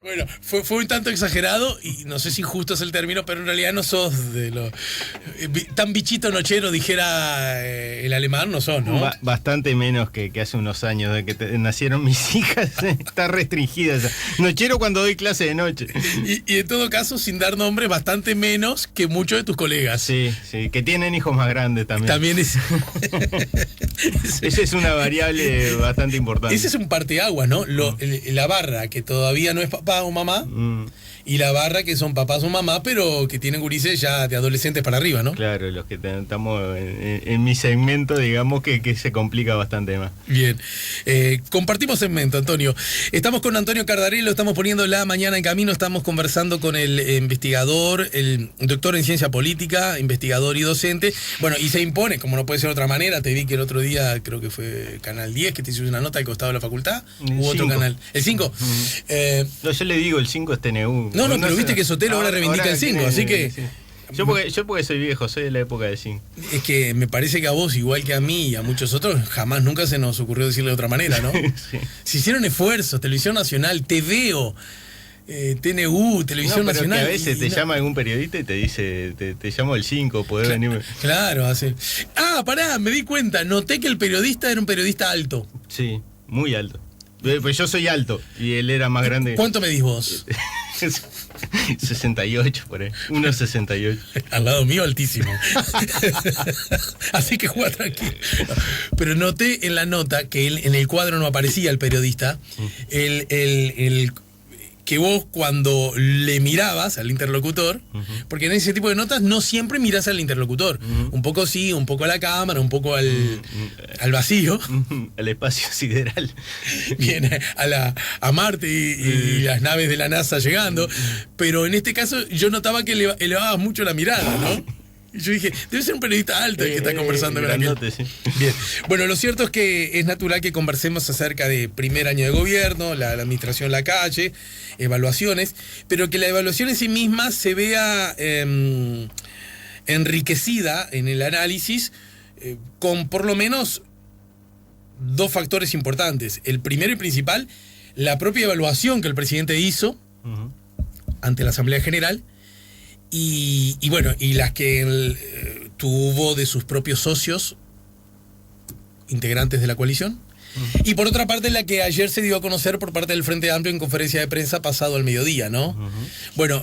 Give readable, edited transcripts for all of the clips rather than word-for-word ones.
Bueno, fue un tanto exagerado y no sé si justo es el término, pero en realidad no sos de lo tan bichito nochero, dijera el alemán, no sos, ¿no? Bastante menos que hace unos años de que nacieron mis hijas. Está restringida esa. Nochero cuando doy clase de noche. Y en todo caso, sin dar nombre, bastante menos que muchos de tus colegas. Sí, que tienen hijos más grandes también. También es... Esa es una variable bastante importante. Ese es un parteaguas, ¿no? La barra, que todavía no es papá o mamá, y la barra, que son papás o mamá, pero que tienen gurises ya de adolescentes para arriba, ¿no? Claro, los que estamos en mi segmento, digamos que se complica bastante más. Bien. Compartimos segmento, Antonio. Estamos con Antonio Cardarello, estamos poniendo la mañana en camino, estamos conversando con el investigador, el doctor en ciencia política, investigador y docente. Bueno, y se impone, como no puede ser de otra manera, te vi que el otro día, creo que fue Canal 10, que te hizo una nota al costado de la facultad, u otro canal. ¿El 5? No, yo le digo, el 5 es TNU. No, pero viste que Sotelo ahora reivindica el 5, así que... Sí. Yo porque soy viejo, soy de la época del 5. Es que me parece que a vos, igual que a mí y a muchos otros, jamás nunca se nos ocurrió decirle de otra manera, ¿no? Sí. Se hicieron esfuerzos, Televisión Nacional, TVO, TNU, Televisión Nacional. Que a veces te llama algún periodista y te dice, te llamo el 5, podés venir. Claro, así. Pará, me di cuenta, noté que el periodista era un periodista alto. Sí, muy alto. Pues yo soy alto y él era más grande. ¿Cuánto medís vos? 68 por ahí, 1,68. Al lado mío altísimo. Así que juega tranquilo. Pero noté en la nota que en el cuadro no aparecía el periodista, que vos cuando le mirabas al interlocutor, porque en ese tipo de notas no siempre mirás al interlocutor, un poco sí, un poco a la cámara, un poco al vacío, al espacio sideral, bien, a Marte y las naves de la NASA llegando, pero en este caso yo notaba que elevabas mucho la mirada, ¿no? Y yo dije, debe ser un periodista alto el que está conversando con aquel. Sí. Bien. Bueno, lo cierto es que es natural que conversemos acerca de primer año de gobierno, la administración Lacalle, evaluaciones, pero que la evaluación en sí misma se vea enriquecida en el análisis con por lo menos dos factores importantes. El primero y principal, la propia evaluación que el presidente hizo ante la Asamblea General, y bueno, y las que tuvo de sus propios socios integrantes de la coalición. Y por otra parte, la que ayer se dio a conocer por parte del Frente Amplio en conferencia de prensa pasado al mediodía, ¿no? Bueno,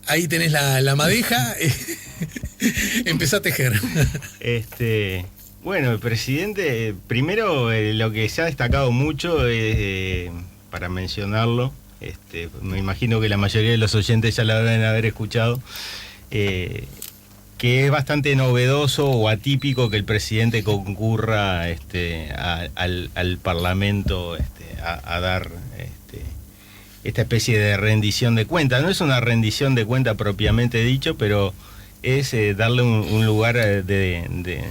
ahí tenés la madeja. Empezá a tejer. Bueno, el presidente, primero lo que se ha destacado mucho, para mencionarlo, me imagino que la mayoría de los oyentes ya la deben haber escuchado, que es bastante novedoso o atípico que el presidente concurra al Parlamento a dar esta especie de rendición de cuentas. No es una rendición de cuentas propiamente dicho, pero es darle un lugar de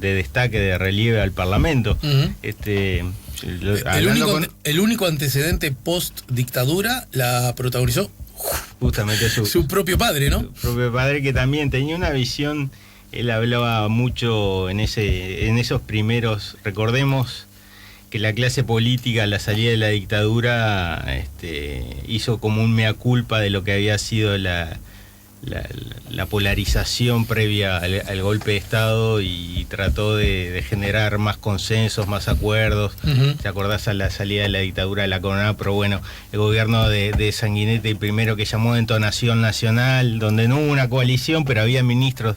destaque, de relieve al Parlamento. El único antecedente post-dictadura la protagonizó justamente su propio padre, ¿no? Su propio padre, que también tenía una visión. Él hablaba mucho en esos primeros. Recordemos que la clase política a la salida de la dictadura hizo como un mea culpa de lo que había sido la polarización previa al golpe de Estado, y trató de generar más consensos, más acuerdos. ¿Te acordás a la salida de la dictadura de la Coronada? Pero bueno, el gobierno de Sanguinetti, el primero que llamó de entonación nacional, donde no hubo una coalición, pero había ministros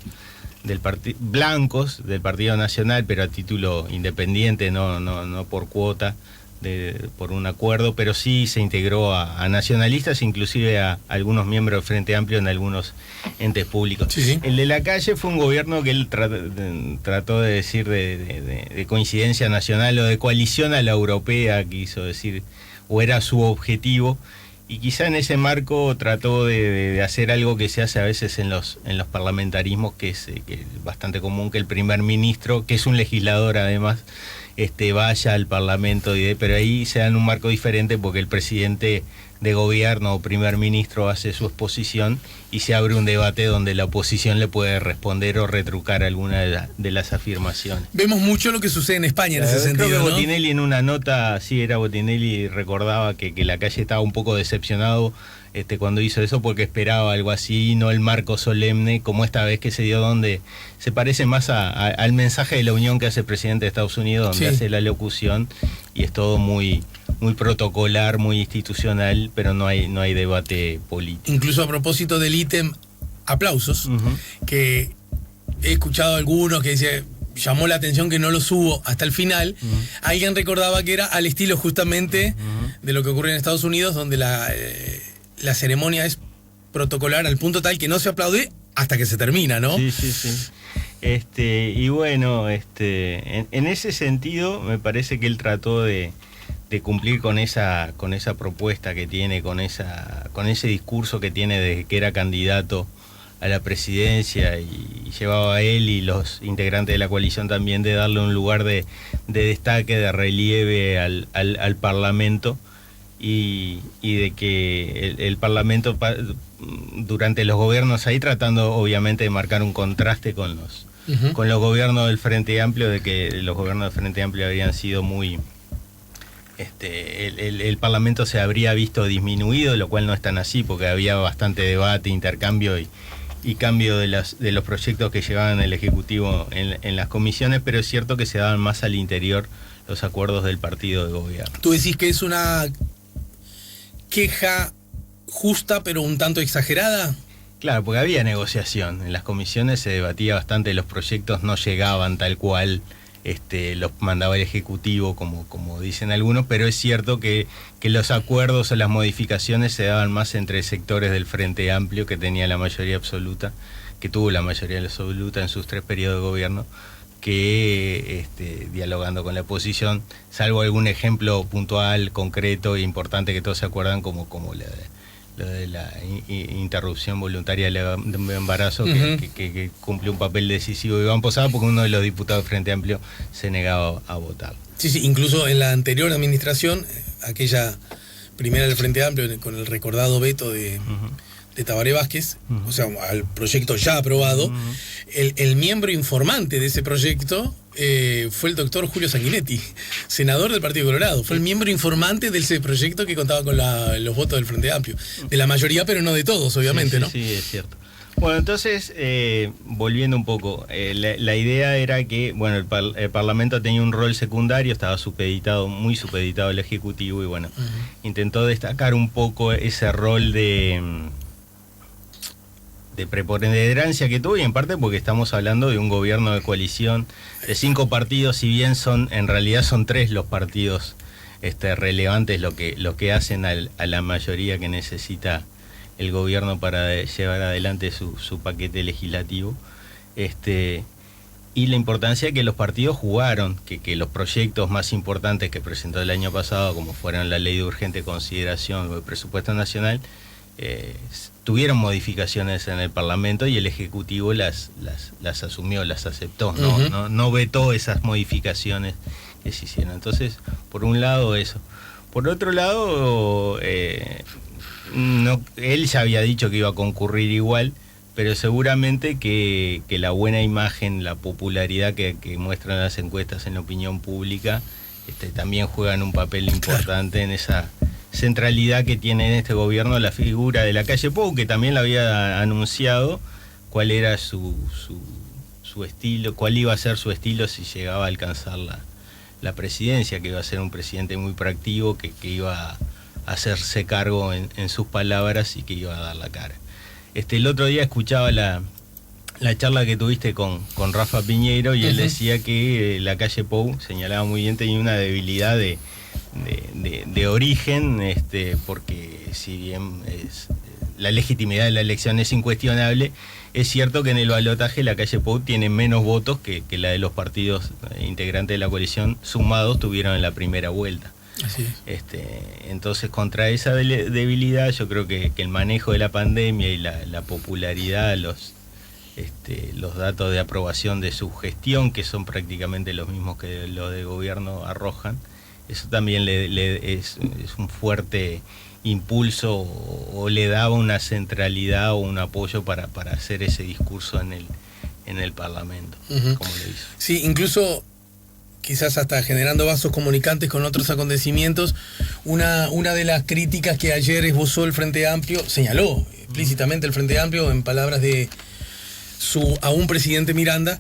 blancos del Partido Nacional, pero a título independiente, no por cuota, por un acuerdo, pero sí se integró a nacionalistas, inclusive a algunos miembros del Frente Amplio en algunos entes públicos. Sí. El de Lacalle fue un gobierno que él trató de decir de coincidencia nacional o de coalición a la europea, quiso decir, o era su objetivo, y quizá en ese marco trató de hacer algo que se hace a veces en los parlamentarismos, que es bastante común, que el primer ministro, que es un legislador además, vaya al Parlamento, pero ahí se da en un marco diferente porque el presidente de gobierno o primer ministro hace su exposición y se abre un debate donde la oposición le puede responder o retrucar alguna de las afirmaciones. Vemos mucho lo que sucede en España en ese sentido, creo que ¿no? Botinelli en una nota, sí, era Botinelli, recordaba que la calle estaba un poco decepcionado cuando hizo eso porque esperaba algo así, no el marco solemne como esta vez que se dio, donde se parece más al mensaje de la unión que hace el presidente de Estados Unidos, donde hace la locución y es todo muy protocolar, muy institucional, pero no hay debate político. Incluso a propósito del ítem aplausos, que he escuchado a algunos que decían, llamó la atención que no lo subo hasta el final, alguien recordaba que era al estilo justamente de lo que ocurre en Estados Unidos, donde la ceremonia es protocolar al punto tal que no se aplaude hasta que se termina, ¿no? Sí. Y bueno, en ese sentido me parece que él trató de cumplir con esa propuesta que tiene, con ese discurso que tiene desde que era candidato a la presidencia y llevaba a él y los integrantes de la coalición también de darle un lugar de destaque, de relieve al Parlamento y de que el Parlamento durante los gobiernos ahí tratando obviamente de marcar un contraste con los gobiernos del Frente Amplio, de que los gobiernos del Frente Amplio habían sido muy... el Parlamento se habría visto disminuido, lo cual no es tan así, porque había bastante debate, intercambio y cambio de los proyectos que llevaban el Ejecutivo en las comisiones, pero es cierto que se daban más al interior los acuerdos del partido de gobierno. ¿Tú decís que es una queja justa pero un tanto exagerada? Claro, porque había negociación, en las comisiones se debatía bastante, los proyectos no llegaban tal cual los mandaba el Ejecutivo, como dicen algunos, pero es cierto que los acuerdos o las modificaciones se daban más entre sectores del Frente Amplio, que tenía la mayoría absoluta, que tuvo la mayoría absoluta en sus 3 periodos de gobierno, que dialogando con la oposición, salvo algún ejemplo puntual, concreto e importante que todos se acuerdan, como lo de la interrupción voluntaria del embarazo, que cumplió un papel decisivo Iván Posada, porque uno de los diputados del Frente Amplio se negaba a votar. Sí, incluso en la anterior administración, aquella primera del Frente Amplio, con el recordado veto de Tabaré Vázquez, o sea, al proyecto ya aprobado, el miembro informante de ese proyecto fue el doctor Julio Sanguinetti, senador del Partido Colorado. Fue el miembro informante de ese proyecto que contaba con los votos del Frente Amplio. De la mayoría, pero no de todos, obviamente, ¿no? Sí, es cierto. Bueno, entonces, volviendo un poco, la idea era que, bueno, el Parlamento tenía un rol secundario, estaba muy supeditado al Ejecutivo, y bueno, intentó destacar un poco ese rol de preponderancia que tuvo, y en parte porque estamos hablando de un gobierno de coalición de 5 partidos, si bien en realidad son 3 los partidos relevantes lo que hacen a la mayoría que necesita el gobierno para llevar adelante su paquete legislativo, y la importancia que los partidos jugaron, que los proyectos más importantes que presentó el año pasado, como fueron la ley de urgente consideración o el presupuesto nacional, tuvieron modificaciones en el Parlamento y el Ejecutivo las asumió, las aceptó, no vetó esas modificaciones que se hicieron. Entonces, por un lado eso. Por otro lado, él ya había dicho que iba a concurrir igual, pero seguramente que la buena imagen, la popularidad que muestran las encuestas en la opinión pública, también juegan un papel importante en esa centralidad que tiene en este gobierno la figura de Lacalle Pou, que también la había anunciado cuál era su estilo, cuál iba a ser su estilo si llegaba a alcanzar la presidencia, que iba a ser un presidente muy proactivo, que iba a hacerse cargo en sus palabras y que iba a dar la cara. El otro día escuchaba la charla que tuviste con Rafa Piñeiro, y él decía que Lacalle Pou, señalaba muy bien, tenía una debilidad de origen, porque si bien la legitimidad de la elección es incuestionable, es cierto que en el balotaje Lacalle Pou tiene menos votos que la de los partidos integrantes de la coalición sumados tuvieron en la primera vuelta. Así es. Entonces, contra esa debilidad, yo creo que el manejo de la pandemia y la popularidad, los datos de aprobación de su gestión, que son prácticamente los mismos que los de gobierno, arrojan, eso también es un fuerte impulso o le daba una centralidad o un apoyo para hacer ese discurso en el Parlamento, como lo hizo. Sí, incluso quizás hasta generando vasos comunicantes con otros acontecimientos. Una de las críticas que ayer esbozó el Frente Amplio, señaló explícitamente el Frente Amplio en palabras de su aún presidente Miranda,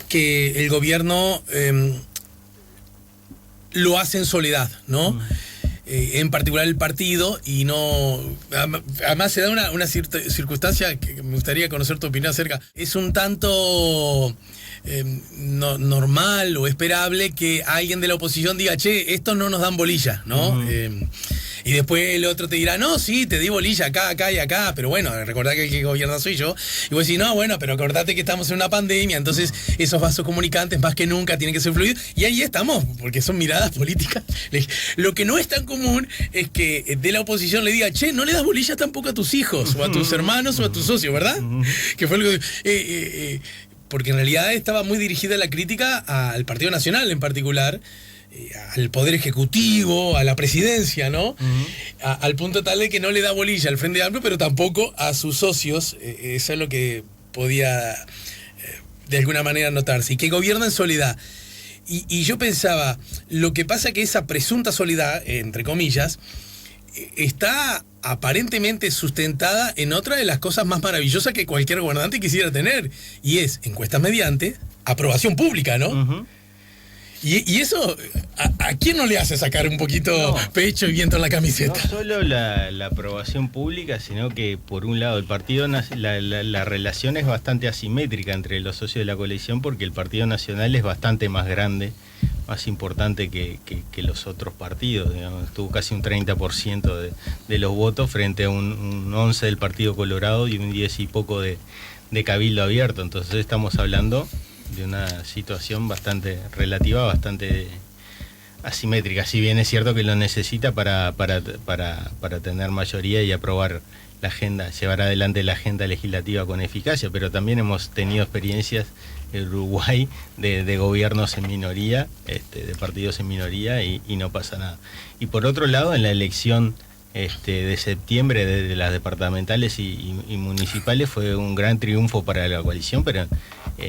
que el gobierno lo hace en soledad, ¿no? En particular el partido, y no... Además se da una circunstancia que me gustaría conocer tu opinión acerca. Es un tanto normal o esperable que alguien de la oposición diga, che, estos no nos dan bolilla, ¿no? Y después el otro te dirá, no, sí, te di bolilla acá y acá, pero bueno, recordá que el que gobierna soy yo. Y vos decís, no, bueno, pero acordate que estamos en una pandemia, entonces esos vasos comunicantes más que nunca tienen que ser fluidos. Y ahí estamos, porque son miradas políticas. Lo que no es tan común es que de la oposición le diga, che, no le das bolilla tampoco a tus hijos, o a tus hermanos, o a tus socios, ¿verdad? Que fue lo que... porque en realidad estaba muy dirigida la crítica al Partido Nacional en particular, al Poder Ejecutivo, a la presidencia, ¿no? Al punto tal de que no le da bolilla al Frente Amplio, pero tampoco a sus socios. Eso es lo que podía de alguna manera notarse. Y que gobierna en soledad. Y yo pensaba, lo que pasa que esa presunta soledad, entre comillas, está aparentemente sustentada en otra de las cosas más maravillosas que cualquier gobernante quisiera tener. Y es, encuestas mediante, aprobación pública, ¿no? Y eso, ¿a quién no le hace sacar un poquito pecho y viento en la camiseta? No solo la aprobación pública, sino que por un lado el partido la relación es bastante asimétrica entre los socios de la coalición, porque el Partido Nacional es bastante más grande, más importante que los otros partidos, digamos. Tuvo casi un 30% de los votos frente a un 11% del Partido Colorado y un 10 y poco de Cabildo Abierto. Entonces estamos hablando de una situación bastante asimétrica, si bien es cierto que lo necesita para tener mayoría y aprobar la agenda, llevar adelante la agenda legislativa con eficacia, pero también hemos tenido experiencias en Uruguay de gobiernos en minoría, de partidos en minoría, y no pasa nada. Y por otro lado, en la elección de septiembre de las departamentales y municipales fue un gran triunfo para la coalición, pero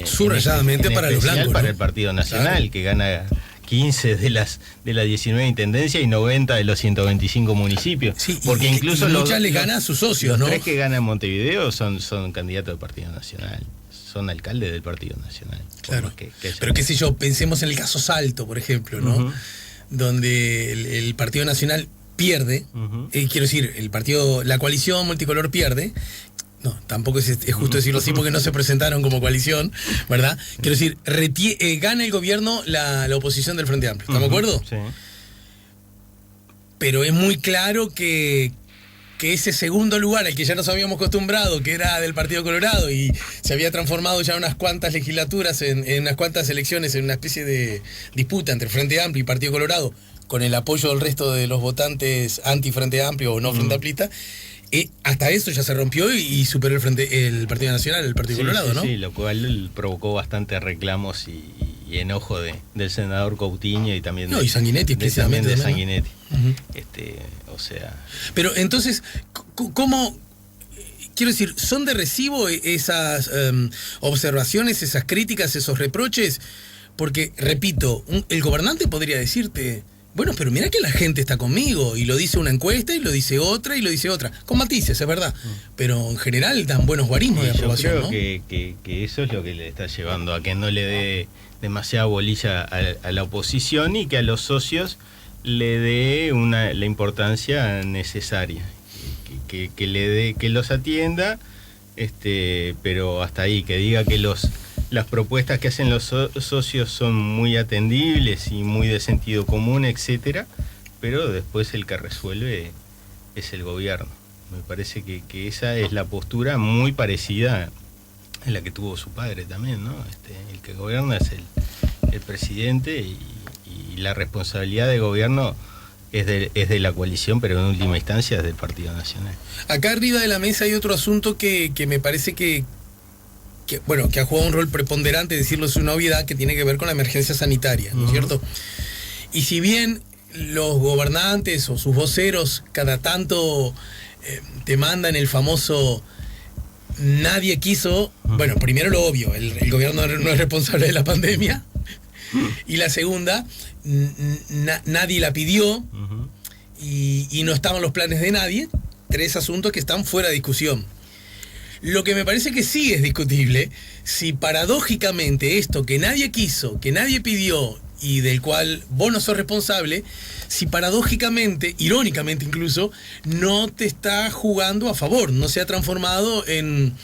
subrayadamente para los blancos, ¿no? Para el Partido Nacional, claro, que gana 15 de las 19 intendencias y 90 de los 125 municipios. Sí, porque incluso muchas les gana a sus socios, ¿no? Los 3 que ganan en Montevideo son candidatos del Partido Nacional, son alcaldes del Partido Nacional. Claro, pero qué sé yo, pensemos en el caso Salto, por ejemplo, ¿no? Donde el Partido Nacional pierde, quiero decir, la coalición multicolor pierde. No, tampoco es justo decirlo así porque no se presentaron como coalición, ¿verdad? Quiero decir, gana el gobierno la oposición del Frente Amplio, ¿estamos de acuerdo? Sí. Pero es muy claro que ese segundo lugar al que ya nos habíamos acostumbrado, que era del Partido Colorado y se había transformado ya en unas cuantas legislaturas, en unas cuantas elecciones, en una especie de disputa entre Frente Amplio y Partido Colorado, con el apoyo del resto de los votantes anti-Frente Amplio o no Frente Amplista, hasta eso ya se rompió y superó el Partido Nacional, el Partido Colorado, ¿no? Sí, lo cual provocó bastantes reclamos y enojo del senador Coutinho y también y Sanguinetti, precisamente. De Sanguinetti. O sea... Pero entonces, ¿cómo...? Quiero decir, ¿son de recibo esas observaciones, esas críticas, esos reproches? Porque, repito, el gobernante podría decirte... Bueno, pero mira que la gente está conmigo, y lo dice una encuesta, y lo dice otra, y lo dice otra. Con matices, es verdad. Pero en general dan buenos guarismos de aprobación, ¿no? Yo creo que eso es lo que le está llevando a que no le dé demasiada bolilla a la oposición y que a los socios le dé la importancia necesaria. Que los atienda, pero hasta ahí, que diga que las propuestas que hacen los socios son muy atendibles y muy de sentido común, etcétera, pero después el que resuelve es el gobierno. Me parece que esa es la postura muy parecida a la que tuvo su padre también, ¿no? El que gobierna es el presidente y la responsabilidad de gobierno es de la coalición, pero en última instancia es del Partido Nacional. Acá arriba de la mesa hay otro asunto que me parece que ha jugado un rol preponderante, decirlo es una obviedad, que tiene que ver con la emergencia sanitaria, ¿no es cierto? Y si bien los gobernantes o sus voceros cada tanto te mandan el famoso nadie quiso, bueno, primero lo obvio, el gobierno no es responsable de la pandemia, y la segunda, nadie la pidió, y no estaban los planes de nadie, 3 asuntos que están fuera de discusión. Lo que me parece que sí es discutible, si paradójicamente esto que nadie quiso, que nadie pidió y del cual vos no sos responsable, si paradójicamente, irónicamente incluso, no te está jugando a favor, no se ha transformado en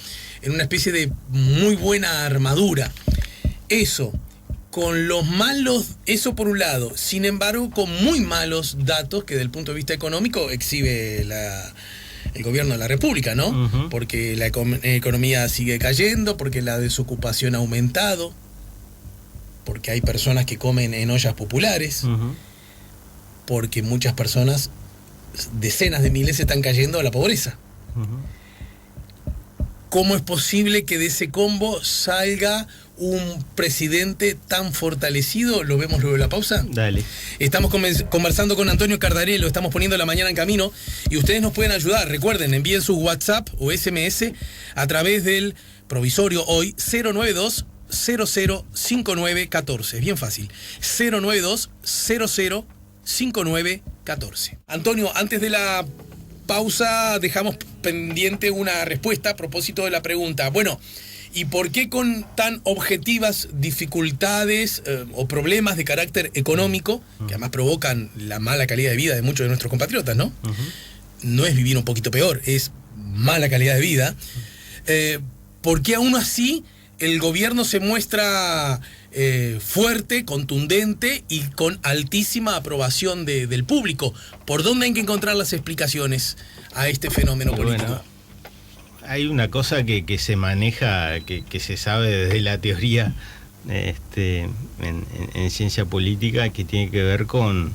una especie de muy buena armadura. Eso, con los malos, eso por un lado, sin embargo, con muy malos datos que desde el punto de vista económico exhibe el gobierno de la República, ¿no? Porque la economía sigue cayendo, porque la desocupación ha aumentado, porque hay personas que comen en ollas populares, porque muchas personas, decenas de miles, están cayendo a la pobreza. ¿Cómo es posible que de ese combo salga un presidente tan fortalecido? Lo vemos luego de la pausa. Dale. Estamos conversando con Antonio Cardarello, estamos poniendo la mañana en camino y ustedes nos pueden ayudar. Recuerden, envíen sus WhatsApp o SMS a través del provisorio hoy 092 005914. Bien fácil. 092 005914. Antonio, antes de la pausa dejamos pendiente una respuesta a propósito de la pregunta. Bueno, ¿y por qué con tan objetivas dificultades o problemas de carácter económico, que además provocan la mala calidad de vida de muchos de nuestros compatriotas, ¿no? No es vivir un poquito peor, es mala calidad de vida. ¿Por qué aún así el gobierno se muestra fuerte, contundente y con altísima aprobación del público? ¿Por dónde hay que encontrar las explicaciones a este fenómeno político? Bueno, hay una cosa que se maneja, que se sabe desde la teoría en ciencia política, que tiene que ver con,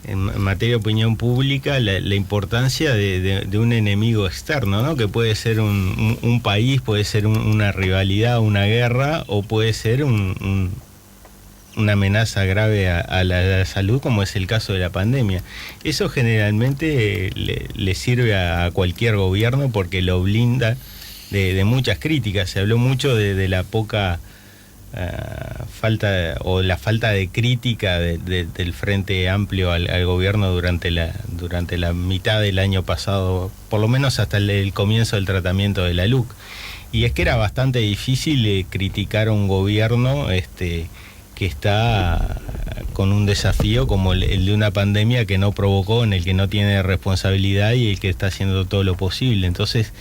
en materia de opinión pública, la importancia de un enemigo externo, ¿no? Que puede ser un país, puede ser una rivalidad, una guerra, o puede ser una amenaza grave a la salud, como es el caso de la pandemia. Eso generalmente le sirve a cualquier gobierno porque lo blinda de muchas críticas. Se habló mucho de la poca falta o la falta de crítica del Frente Amplio al gobierno durante la mitad del año pasado, por lo menos hasta el comienzo del tratamiento de la LUC. Y es que era bastante difícil criticar a un gobierno que está con un desafío como el de una pandemia que no provocó, en el que no tiene responsabilidad y el que está haciendo todo lo posible. Entonces,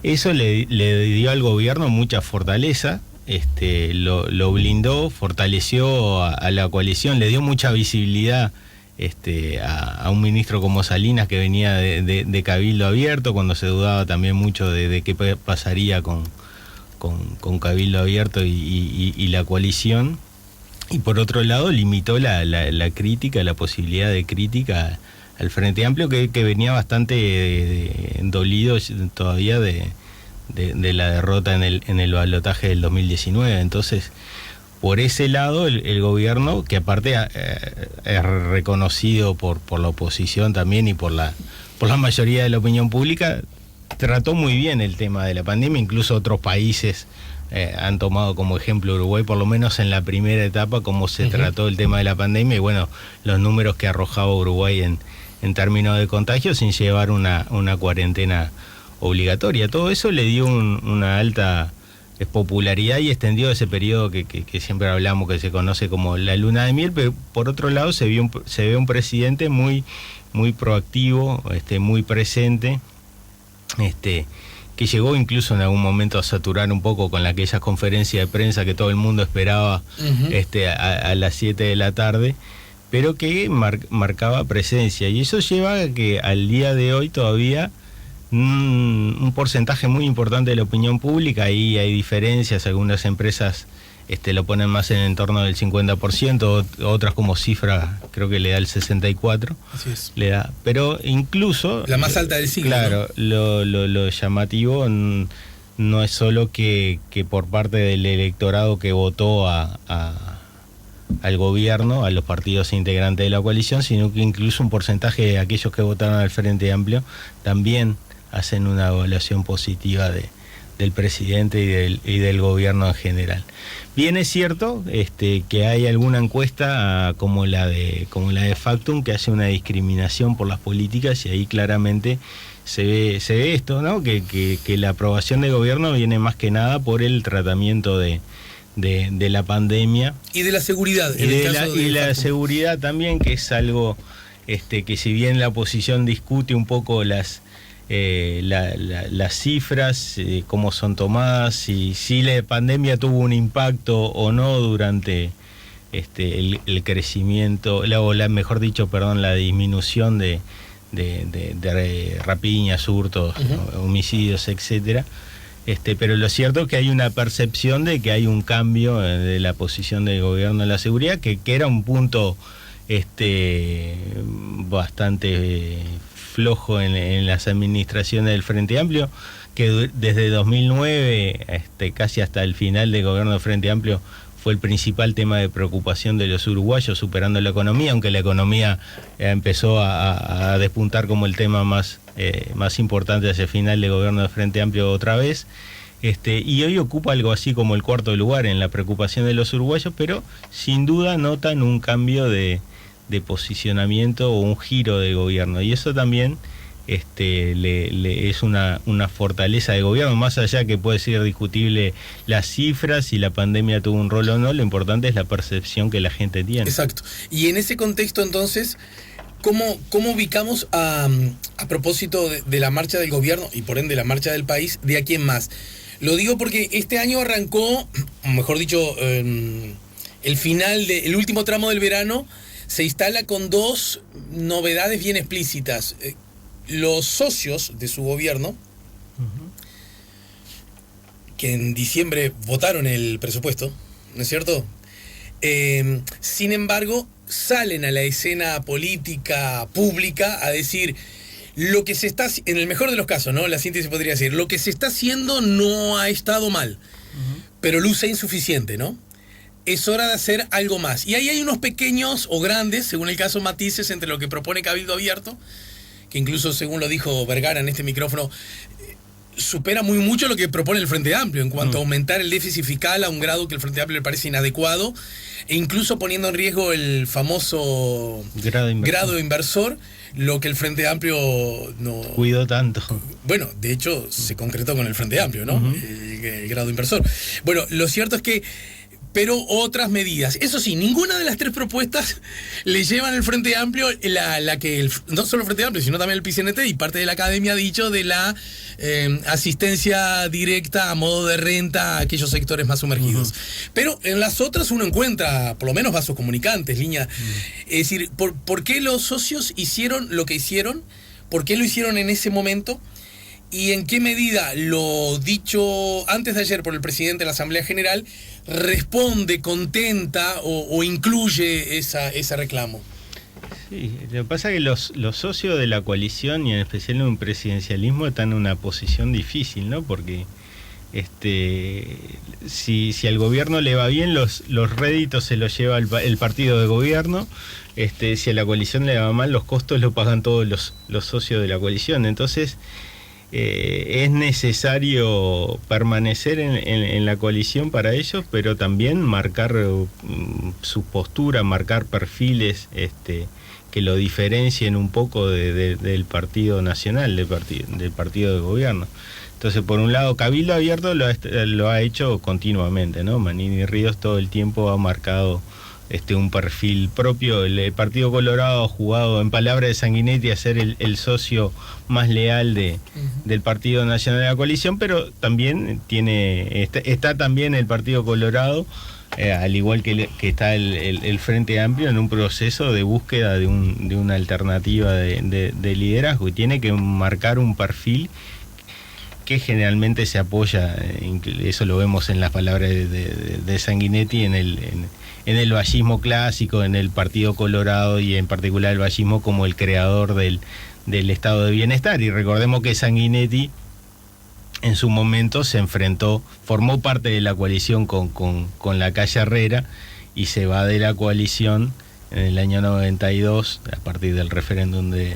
eso le dio al gobierno mucha fortaleza, lo blindó, fortaleció a la coalición, le dio mucha visibilidad a un ministro como Salinas, que venía de Cabildo Abierto, cuando se dudaba también mucho de qué pasaría con Cabildo Abierto y la coalición. Y por otro lado limitó la crítica, la posibilidad de crítica al Frente Amplio, que venía bastante dolido todavía de la derrota en el balotaje del 2019. Entonces, por ese lado, el gobierno, que aparte es reconocido por la oposición también y por la mayoría de la opinión pública, trató muy bien el tema de la pandemia. Incluso otros países han tomado como ejemplo Uruguay, por lo menos en la primera etapa, cómo se trató el tema de la pandemia, y bueno, los números que arrojaba Uruguay en términos de contagio sin llevar una cuarentena obligatoria. Todo eso le dio una alta popularidad y extendió ese periodo que siempre hablamos, que se conoce como la luna de miel. Pero por otro lado se ve un presidente muy, muy proactivo, muy presente, que llegó incluso en algún momento a saturar un poco con aquellas conferencias de prensa que todo el mundo esperaba a las 7 de la tarde, pero que marcaba presencia. Y eso lleva a que al día de hoy todavía un porcentaje muy importante de la opinión pública, ahí hay diferencias, algunas empresas lo ponen más en el entorno del 50%, otras como cifra creo que le da el 64%. Así es. Le da, pero incluso la más alta del siglo. Claro, ¿no? Lo llamativo no es solo que por parte del electorado que votó a al gobierno, a los partidos integrantes de la coalición, sino que incluso un porcentaje de aquellos que votaron al Frente Amplio también hacen una evaluación positiva del presidente y del gobierno en general. Bien es cierto que hay alguna encuesta como la de Factum que hace una discriminación por las políticas, y ahí claramente se ve esto, ¿no? Que la aprobación del gobierno viene más que nada por el tratamiento de la pandemia y de la seguridad y la seguridad también, que es algo que si bien la oposición discute un poco las cifras, cómo son tomadas, si la pandemia tuvo un impacto o no durante el crecimiento, mejor dicho, la disminución de rapiñas, hurtos, homicidios, etcétera. Pero lo cierto es que hay una percepción de que hay un cambio de la posición del gobierno en la seguridad, que era un punto bastante flojo en las administraciones del Frente Amplio, que desde 2009 casi hasta el final del gobierno del Frente Amplio fue el principal tema de preocupación de los uruguayos, superando la economía, aunque la economía empezó a despuntar como el tema más importante hacia el final del gobierno del Frente Amplio otra vez. Y hoy ocupa algo así como el cuarto lugar en la preocupación de los uruguayos, pero sin duda notan un cambio de posicionamiento o un giro de gobierno, y eso también es una fortaleza de gobierno, más allá que puede ser discutible las cifras, si la pandemia tuvo un rol o no, lo importante es la percepción que la gente tiene. Exacto. Y en ese contexto, entonces, ¿cómo ubicamos a propósito de la marcha del gobierno y por ende la marcha del país, de aquí en más? Lo digo porque este año arrancó, mejor dicho, el último tramo del verano se instala con dos novedades bien explícitas. Los socios de su gobierno, que en diciembre votaron el presupuesto, ¿no es cierto? Sin embargo, salen a la escena política pública a decir lo que se está, en el mejor de los casos, ¿no? La síntesis podría decir, lo que se está haciendo no ha estado mal, pero luce insuficiente, ¿no? Es hora de hacer algo más. Y ahí hay unos pequeños o grandes, según el caso, matices entre lo que propone Cabildo Abierto, que incluso, según lo dijo Vergara en este micrófono, supera muy mucho lo que propone el Frente Amplio en cuanto a aumentar el déficit fiscal a un grado que el Frente Amplio le parece inadecuado, e incluso poniendo en riesgo el famoso grado inversor, lo que el Frente Amplio no cuidó tanto. Bueno, de hecho, se concretó con el Frente Amplio, ¿no? El grado inversor. Bueno, lo cierto es que pero otras medidas. Eso sí, ninguna de las tres propuestas le llevan al Frente Amplio la que no solo el Frente Amplio, sino también el PCNT y parte de la academia ha dicho de la asistencia directa a modo de renta a aquellos sectores más sumergidos. Pero en las otras uno encuentra por lo menos vasos comunicantes, línea. Es decir, ¿por qué los socios hicieron lo que hicieron? ¿Por qué lo hicieron en ese momento? ¿Y en qué medida lo dicho antes de ayer por el presidente de la Asamblea General responde, contenta o incluye ese reclamo? Sí, lo que pasa es que los socios de la coalición, y en especial en un presidencialismo, están en una posición difícil, ¿no? Porque si al gobierno le va bien, los réditos se los lleva el partido de gobierno. Si a la coalición le va mal, los costos los pagan todos los socios de la coalición. Entonces es necesario permanecer en la coalición para ellos, pero también marcar su postura, marcar perfiles que lo diferencien un poco del partido nacional, del partido de gobierno. Entonces, por un lado, Cabildo Abierto lo ha hecho continuamente, ¿no? Manini Ríos todo el tiempo ha marcado un perfil propio. El Partido Colorado ha jugado, en palabras de Sanguinetti, a ser el socio más leal del Partido Nacional de la Coalición, pero también está también el Partido Colorado, al igual que está el Frente Amplio, en un proceso de búsqueda de una alternativa de liderazgo, y tiene que marcar un perfil que generalmente se apoya, eso lo vemos en las palabras de Sanguinetti, en el vallismo clásico, en el Partido Colorado, y en particular el vallismo como el creador del estado de bienestar. Y recordemos que Sanguinetti en su momento formó parte de la coalición con la calle Herrera, y se va de la coalición en el año 92, a partir del referéndum de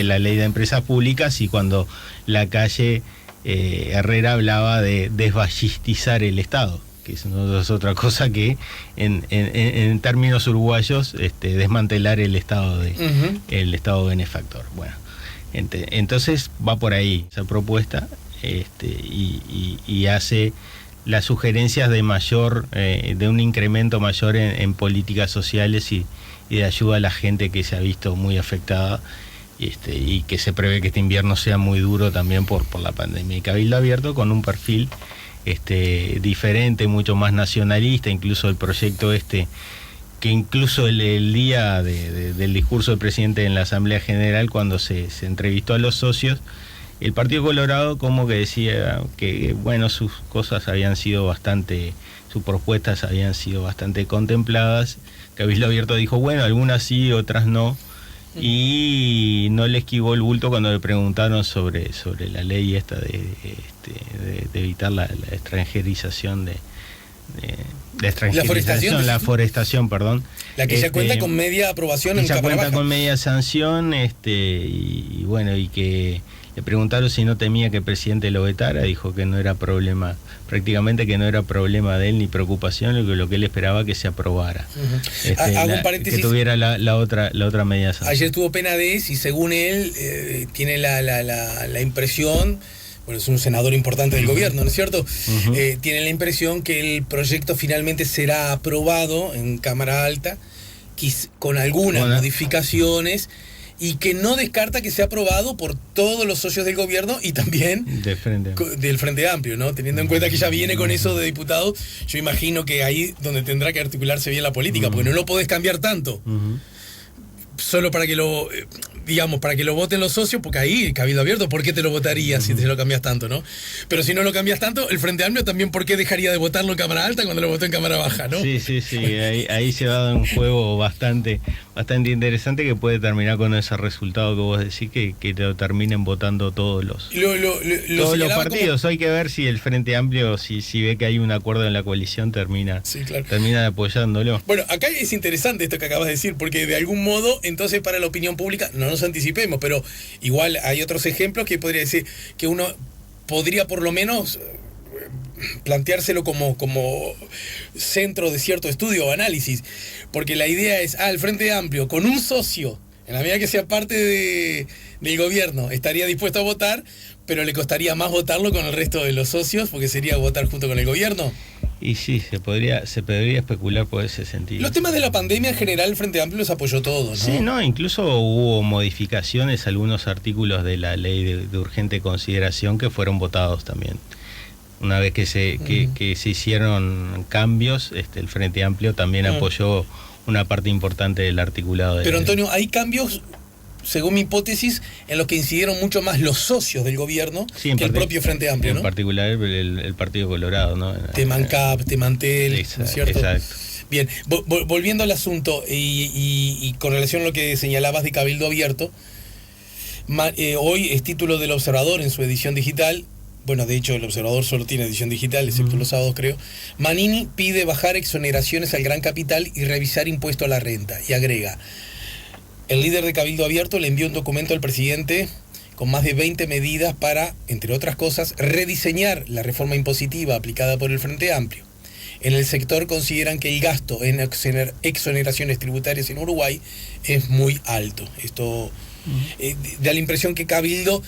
la ley de empresas públicas, y cuando Lacalle Herrera hablaba de desballistizar el Estado, que no es otra cosa que en términos uruguayos desmantelar el Estado el Estado benefactor. Bueno, entonces va por ahí esa propuesta, y hace las sugerencias de un incremento mayor en políticas sociales y de ayuda a la gente que se ha visto muy afectada, y que se prevé que este invierno sea muy duro también por la pandemia. Y Cabildo Abierto, con un perfil diferente, mucho más nacionalista, incluso el proyecto que incluso el día del discurso del presidente en la Asamblea General, cuando se entrevistó a los socios, el Partido Colorado como que decía que, bueno, sus propuestas habían sido bastante contempladas. Cabildo Abierto dijo, bueno, algunas sí, otras no, y no le esquivó el bulto cuando le preguntaron sobre la ley esta de evitar la extranjerización la forestación, perdón. La que ya cuenta con media aprobación en Cámara Baja. Ya cuenta con media sanción, y bueno, y que le preguntaron si no temía que el presidente lo vetara, dijo que no era problema, prácticamente que no era problema de él ni preocupación, lo que él esperaba que se aprobara. Hago un paréntesis. Que tuviera la otra media sanción. Ayer tuvo Penades y según él tiene la impresión, bueno, es un senador importante del gobierno, ¿no es cierto? Tiene la impresión que el proyecto finalmente será aprobado en Cámara Alta, con algunas modificaciones, y que no descarta que sea aprobado por todos los socios del gobierno y también del Frente Amplio, ¿no? Teniendo en cuenta que ya viene con eso de diputado, yo imagino que ahí donde tendrá que articularse bien la política, porque no lo podés cambiar tanto. Solo para que lo voten los socios, porque ahí, Cabildo Abierto, ¿por qué te lo votaría si te lo cambias tanto, no? Pero si no lo cambias tanto, el Frente Amplio también, ¿por qué dejaría de votarlo en Cámara Alta cuando lo votó en Cámara Baja, no? Sí, ahí se ha dado un juego bastante interesante, que puede terminar con ese resultado que vos decís, que lo terminen votando todos los partidos. Hay que ver si el Frente Amplio, si ve que hay un acuerdo en la coalición, termina apoyándolo. Bueno, acá es interesante esto que acabas de decir, porque de algún modo, entonces, para la opinión pública, no nos anticipemos, pero igual hay otros ejemplos que podría decir que uno podría por lo menos planteárselo como centro de cierto estudio o análisis, porque la idea es, el Frente Amplio con un socio, en la medida que sea parte del gobierno, estaría dispuesto a votar, pero le costaría más votarlo con el resto de los socios, porque sería votar junto con el gobierno. Y sí, se podría especular por ese sentido. Los temas de la pandemia en general, el Frente Amplio los apoyó todos, ¿no? Sí, incluso hubo modificaciones, algunos artículos de la ley de urgente consideración que fueron votados también. Una vez que se hicieron cambios, el Frente Amplio también apoyó una parte importante del articulado. Pero Antonio, hay cambios, según mi hipótesis, en los que incidieron mucho más los socios del gobierno que el propio Frente Amplio, ¿no? En particular el Partido Colorado, ¿no? Temancap, Temantel, ¿no es cierto? Exacto. Bien, volviendo al asunto y con relación a lo que señalabas de Cabildo Abierto, hoy es título del Observador en su edición digital. Bueno, de hecho, el Observador solo tiene edición digital, excepto los sábados, creo. Manini pide bajar exoneraciones al gran capital y revisar impuesto a la renta. Y agrega: el líder de Cabildo Abierto le envió un documento al presidente con más de 20 medidas para, entre otras cosas, rediseñar la reforma impositiva aplicada por el Frente Amplio. En el sector consideran que el gasto en exoneraciones tributarias en Uruguay es muy alto. Esto da la impresión que Cabildo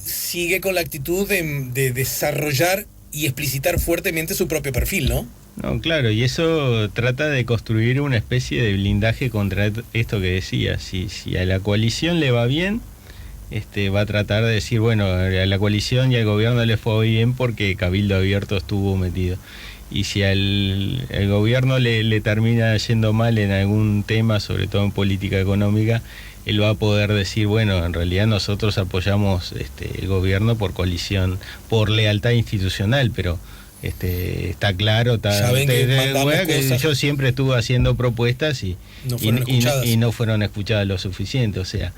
sigue con la actitud de desarrollar y explicitar fuertemente su propio perfil, ¿no? No, claro, y eso trata de construir una especie de blindaje contra esto que decía. Si a la coalición le va bien, va a tratar de decir, bueno, a la coalición y al gobierno le fue bien porque Cabildo Abierto estuvo metido. Y si al gobierno le termina yendo mal en algún tema, sobre todo en política económica, él va a poder decir, bueno, en realidad nosotros apoyamos el gobierno por coalición, por lealtad institucional, pero está claro, que yo siempre estuve haciendo propuestas y no fueron escuchadas lo suficiente, o sea,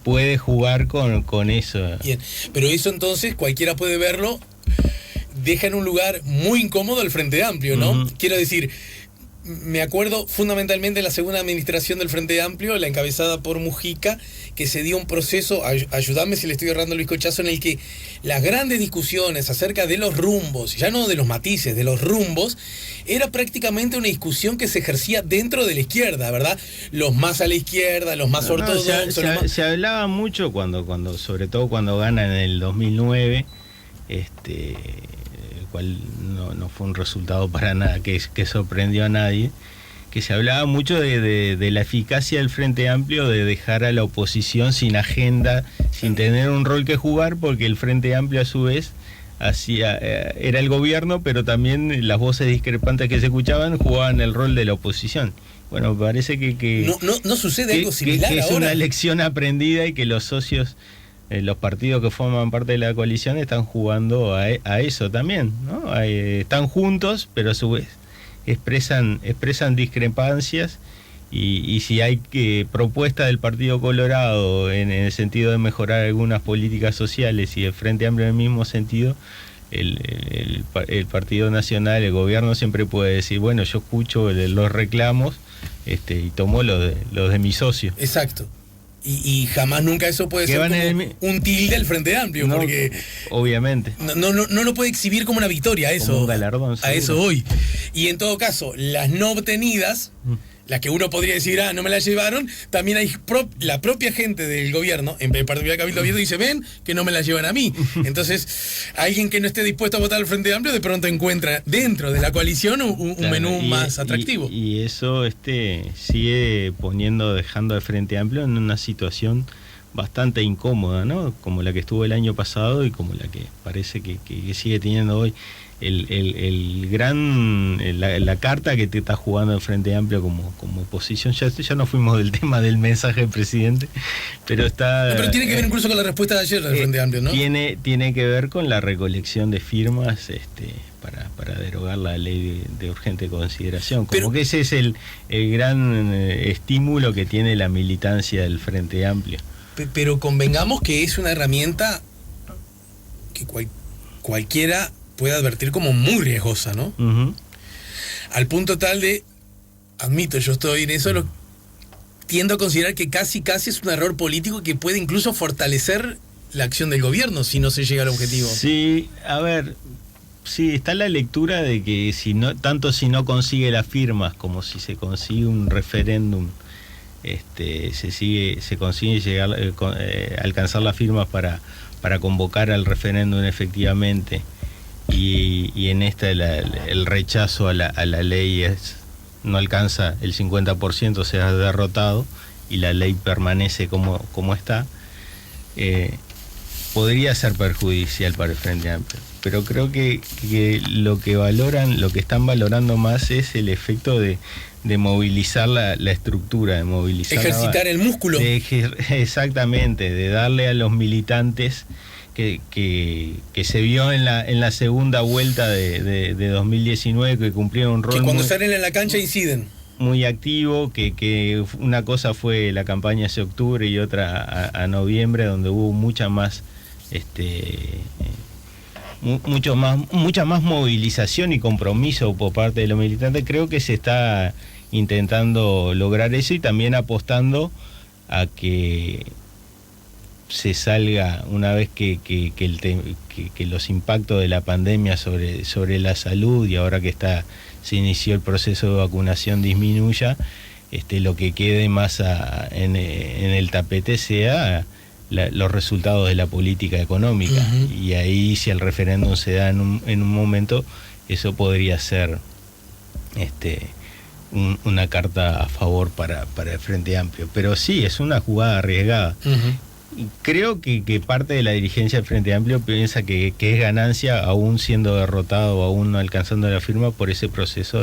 puede jugar con eso. Bien, pero eso entonces cualquiera puede verlo, deja en un lugar muy incómodo el Frente Amplio, ¿no? Quiero decir, me acuerdo fundamentalmente en la segunda administración del Frente Amplio, la encabezada por Mujica, que se dio un proceso, ayúdame si le estoy errando Luis Cochazo, en el que las grandes discusiones acerca de los rumbos, ya no de los matices, de los rumbos, era prácticamente una discusión que se ejercía dentro de la izquierda, ¿verdad? Los más a la izquierda, los más ortodoxos. Se hablaba mucho cuando, sobre todo cuando gana en el 2009, el cual no fue un resultado para nada que sorprendió a nadie, que se hablaba mucho de la eficacia del Frente Amplio de dejar a la oposición sin agenda, sin tener un rol que jugar, porque el Frente Amplio a su vez era el gobierno, pero también las voces discrepantes que se escuchaban jugaban el rol de la oposición. Bueno, parece que no sucede algo similar que es ahora. una lección aprendida y que los socios, los partidos que forman parte de la coalición están jugando a eso también, ¿no? Están juntos, pero a su vez expresan discrepancias y si hay propuesta del Partido Colorado en el sentido de mejorar algunas políticas sociales y el Frente Amplio en el mismo sentido, el Partido Nacional, el gobierno siempre puede decir, bueno, yo escucho los reclamos y tomo los de mi socio. Exacto. Y jamás nunca eso puede ser como un tilde del Frente Amplio, no, porque obviamente no lo puede exhibir como una victoria, eso, como un galardón, a eso voy. Y en todo caso, las no obtenidas, las que uno podría decir, no me la llevaron, también hay la propia gente del gobierno, en particular Cabildo Abierto, dice, ven, que no me la llevan a mí. Entonces, alguien que no esté dispuesto a votar al Frente Amplio, de pronto encuentra dentro de la coalición un menú más atractivo. Y eso sigue dejando al Frente Amplio en una situación bastante incómoda, ¿no? Como la que estuvo el año pasado y como la que parece que sigue teniendo hoy. La carta que te está jugando el Frente Amplio como oposición, ya no fuimos del tema del mensaje del presidente, pero pero tiene que ver incluso con la respuesta de ayer del Frente Amplio, ¿no? Tiene que ver con la recolección de firmas para derogar la ley de urgente consideración, que ese es el gran estímulo que tiene la militancia del Frente Amplio. Pero convengamos que es una herramienta que cualquiera puede advertir como muy riesgosa, ¿no? Uh-huh. Al punto tal de, admito, yo estoy en eso, tiendo a considerar que casi es un error político que puede incluso fortalecer la acción del gobierno si no se llega al objetivo. Sí, a ver, sí, está la lectura de que si no consigue las firmas como si se consigue un referéndum, se consigue llegar alcanzar las firmas para convocar al referéndum efectivamente. Y en esta el rechazo a la ley no alcanza el 50%, se ha derrotado y la ley permanece como está, podría ser perjudicial para el Frente Amplio. Pero creo que lo que están valorando más es el efecto de movilizar la estructura, de movilizar ejercitar el músculo. Exactamente, de darle a los militantes que se vio en la segunda vuelta de 2019, que cumplieron un rol que cuando salen en la cancha inciden muy activo, que una cosa fue la campaña hace octubre y otra a noviembre, donde hubo mucha más movilización y compromiso por parte de los militantes. Creo que se está intentando lograr eso y también apostando a que se salga, una vez que los impactos de la pandemia sobre la salud y ahora que se inició el proceso de vacunación disminuya, lo que quede más en el tapete sea los resultados de la política económica. Uh-huh. Y ahí, si el referéndum se da en un momento, eso podría ser una carta a favor para el Frente Amplio. Pero sí, es una jugada arriesgada. Uh-huh. Creo que parte de la dirigencia del Frente Amplio piensa que es ganancia, aún siendo derrotado, aún no alcanzando la firma, por ese proceso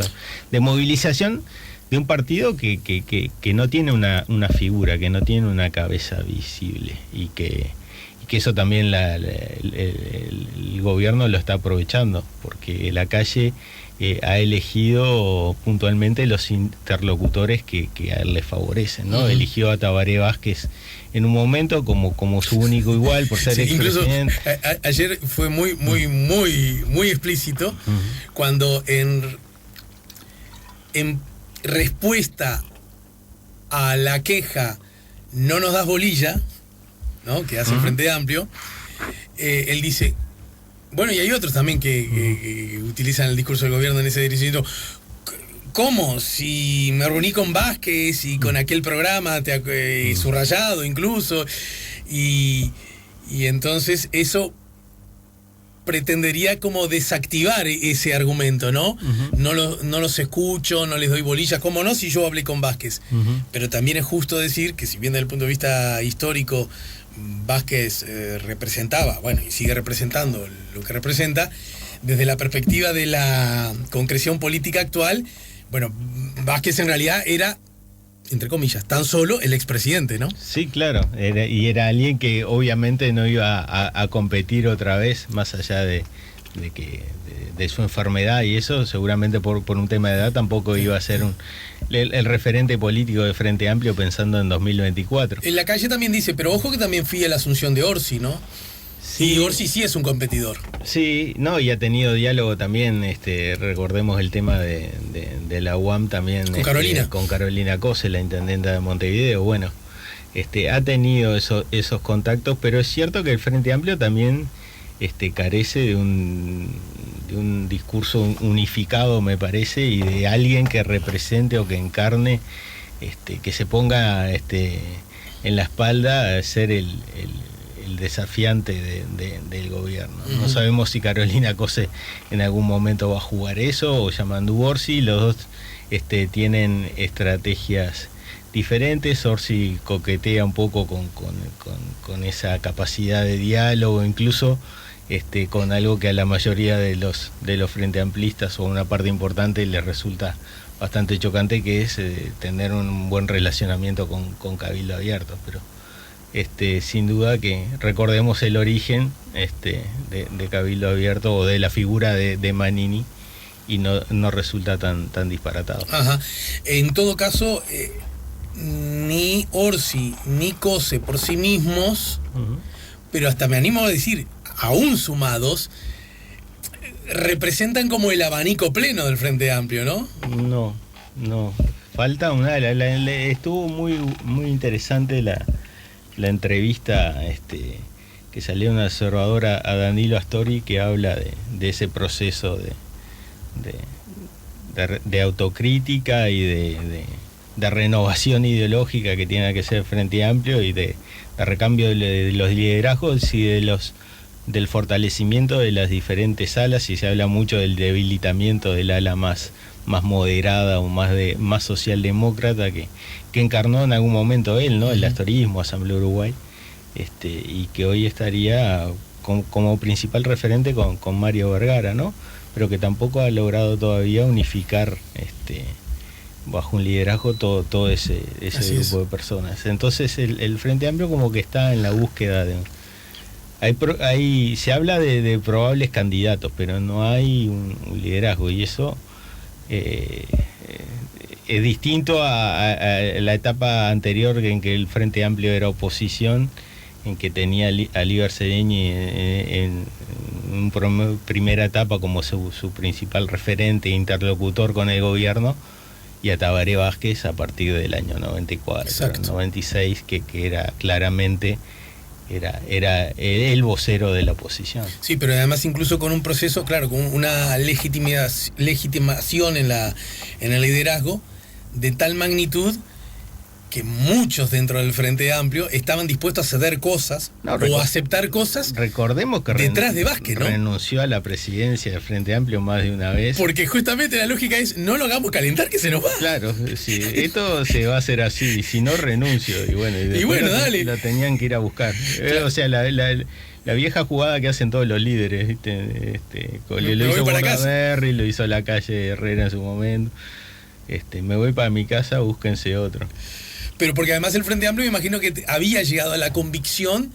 de movilización de un partido que no tiene una figura, que no tiene una cabeza visible, y que eso también el gobierno lo está aprovechando, porque la calle ha elegido puntualmente los interlocutores que a él le favorecen, ¿no? Uh-huh. Eligió a Tabaré Vázquez en un momento como su único igual por ser expresidente. Incluso ayer fue muy explícito. Uh-huh. Cuando en respuesta a la queja "no nos das bolilla", ¿no?, que hace el Frente Amplio, él dice, bueno, y hay otros también que utilizan el discurso del gobierno en ese diciendo, ¿cómo? Si me reuní con Vázquez y con aquel programa subrayado incluso, y entonces eso pretendería como desactivar ese argumento, ¿no? No los escucho, no les doy bolillas, ¿cómo no? Si yo hablé con Vázquez. Pero también es justo decir que, si bien desde el punto de vista histórico Vázquez representaba, bueno, y sigue representando lo que representa, desde la perspectiva de la concreción política actual, bueno, Vázquez en realidad era, entre comillas, tan solo el expresidente, ¿no? Sí, claro, era alguien que obviamente no iba a competir otra vez, más allá de su enfermedad y eso, seguramente por un tema de edad tampoco iba a ser el referente político de Frente Amplio pensando en 2024. En la calle también dice, pero ojo que también fui a la asunción de Orsi, ¿no? Sí. Y Orsi sí es un competidor. Sí, no, y ha tenido diálogo también, recordemos el tema de la UAM también. Con Carolina. Con Carolina Cose, la intendenta de Montevideo, bueno, ha tenido esos contactos, pero es cierto que el Frente Amplio también carece de un discurso unificado, me parece, y de alguien que represente o que encarne, que se ponga en la espalda a ser el desafiante del gobierno. No sabemos si Carolina Cose en algún momento va a jugar eso, o Yamandu Orsi. Los dos tienen estrategias diferentes. Orsi coquetea un poco con esa capacidad de diálogo, incluso con algo que a la mayoría de los frente amplistas, o una parte importante, les resulta bastante chocante, que es tener un buen relacionamiento con Cabildo Abierto. Pero sin duda que recordemos el origen de Cabildo Abierto, o de la figura de Manini, y no resulta tan disparatado. Ajá. En todo caso, ni Orsi ni Cose por sí mismos, pero hasta me animo a decir, aún sumados, representan como el abanico pleno del Frente Amplio, ¿no? No. Falta estuvo muy interesante la entrevista que salió una observadora a Danilo Astori, que habla de ese proceso de autocrítica y de renovación ideológica que tiene que ser Frente Amplio, y de recambio de los liderazgos y del fortalecimiento de las diferentes alas, y se habla mucho del debilitamiento del ala más moderada o más socialdemócrata que encarnó en algún momento él, ¿no? El astorismo, Asamblea Uruguay, y que hoy estaría como principal referente con Mario Vergara, ¿no? Pero que tampoco ha logrado todavía unificar bajo un liderazgo todo ese grupo de personas. Entonces el Frente Amplio como que está en la búsqueda de... se habla de probables candidatos, pero no hay un liderazgo, y eso es distinto a la etapa anterior, en que el Frente Amplio era oposición, en que tenía a Líber Sedeñi en una primera etapa como su principal referente e interlocutor con el gobierno, y a Tabaré Vázquez a partir del año 94, Exacto. 96, que era claramente era el vocero de la oposición. Sí, pero además incluso con un proceso, claro, con una legitimación en el liderazgo de tal magnitud que muchos dentro del Frente Amplio estaban dispuestos a ceder cosas o a aceptar cosas. Recordemos que detrás de Vázquez, ¿no? Renunció a la presidencia del Frente Amplio más de una vez. Porque justamente la lógica es, no lo hagamos calentar, que se nos va. Claro, sí, esto se va a hacer así, si no renuncio. Y bueno, dale. Lo tenían que ir a buscar. Claro. O sea, la vieja jugada que hacen todos los líderes, ¿viste? Lo hizo Bordaberry, lo hizo la calle Herrera en su momento. Me voy para mi casa, búsquense otro. Pero porque además el Frente Amplio, me imagino que había llegado a la convicción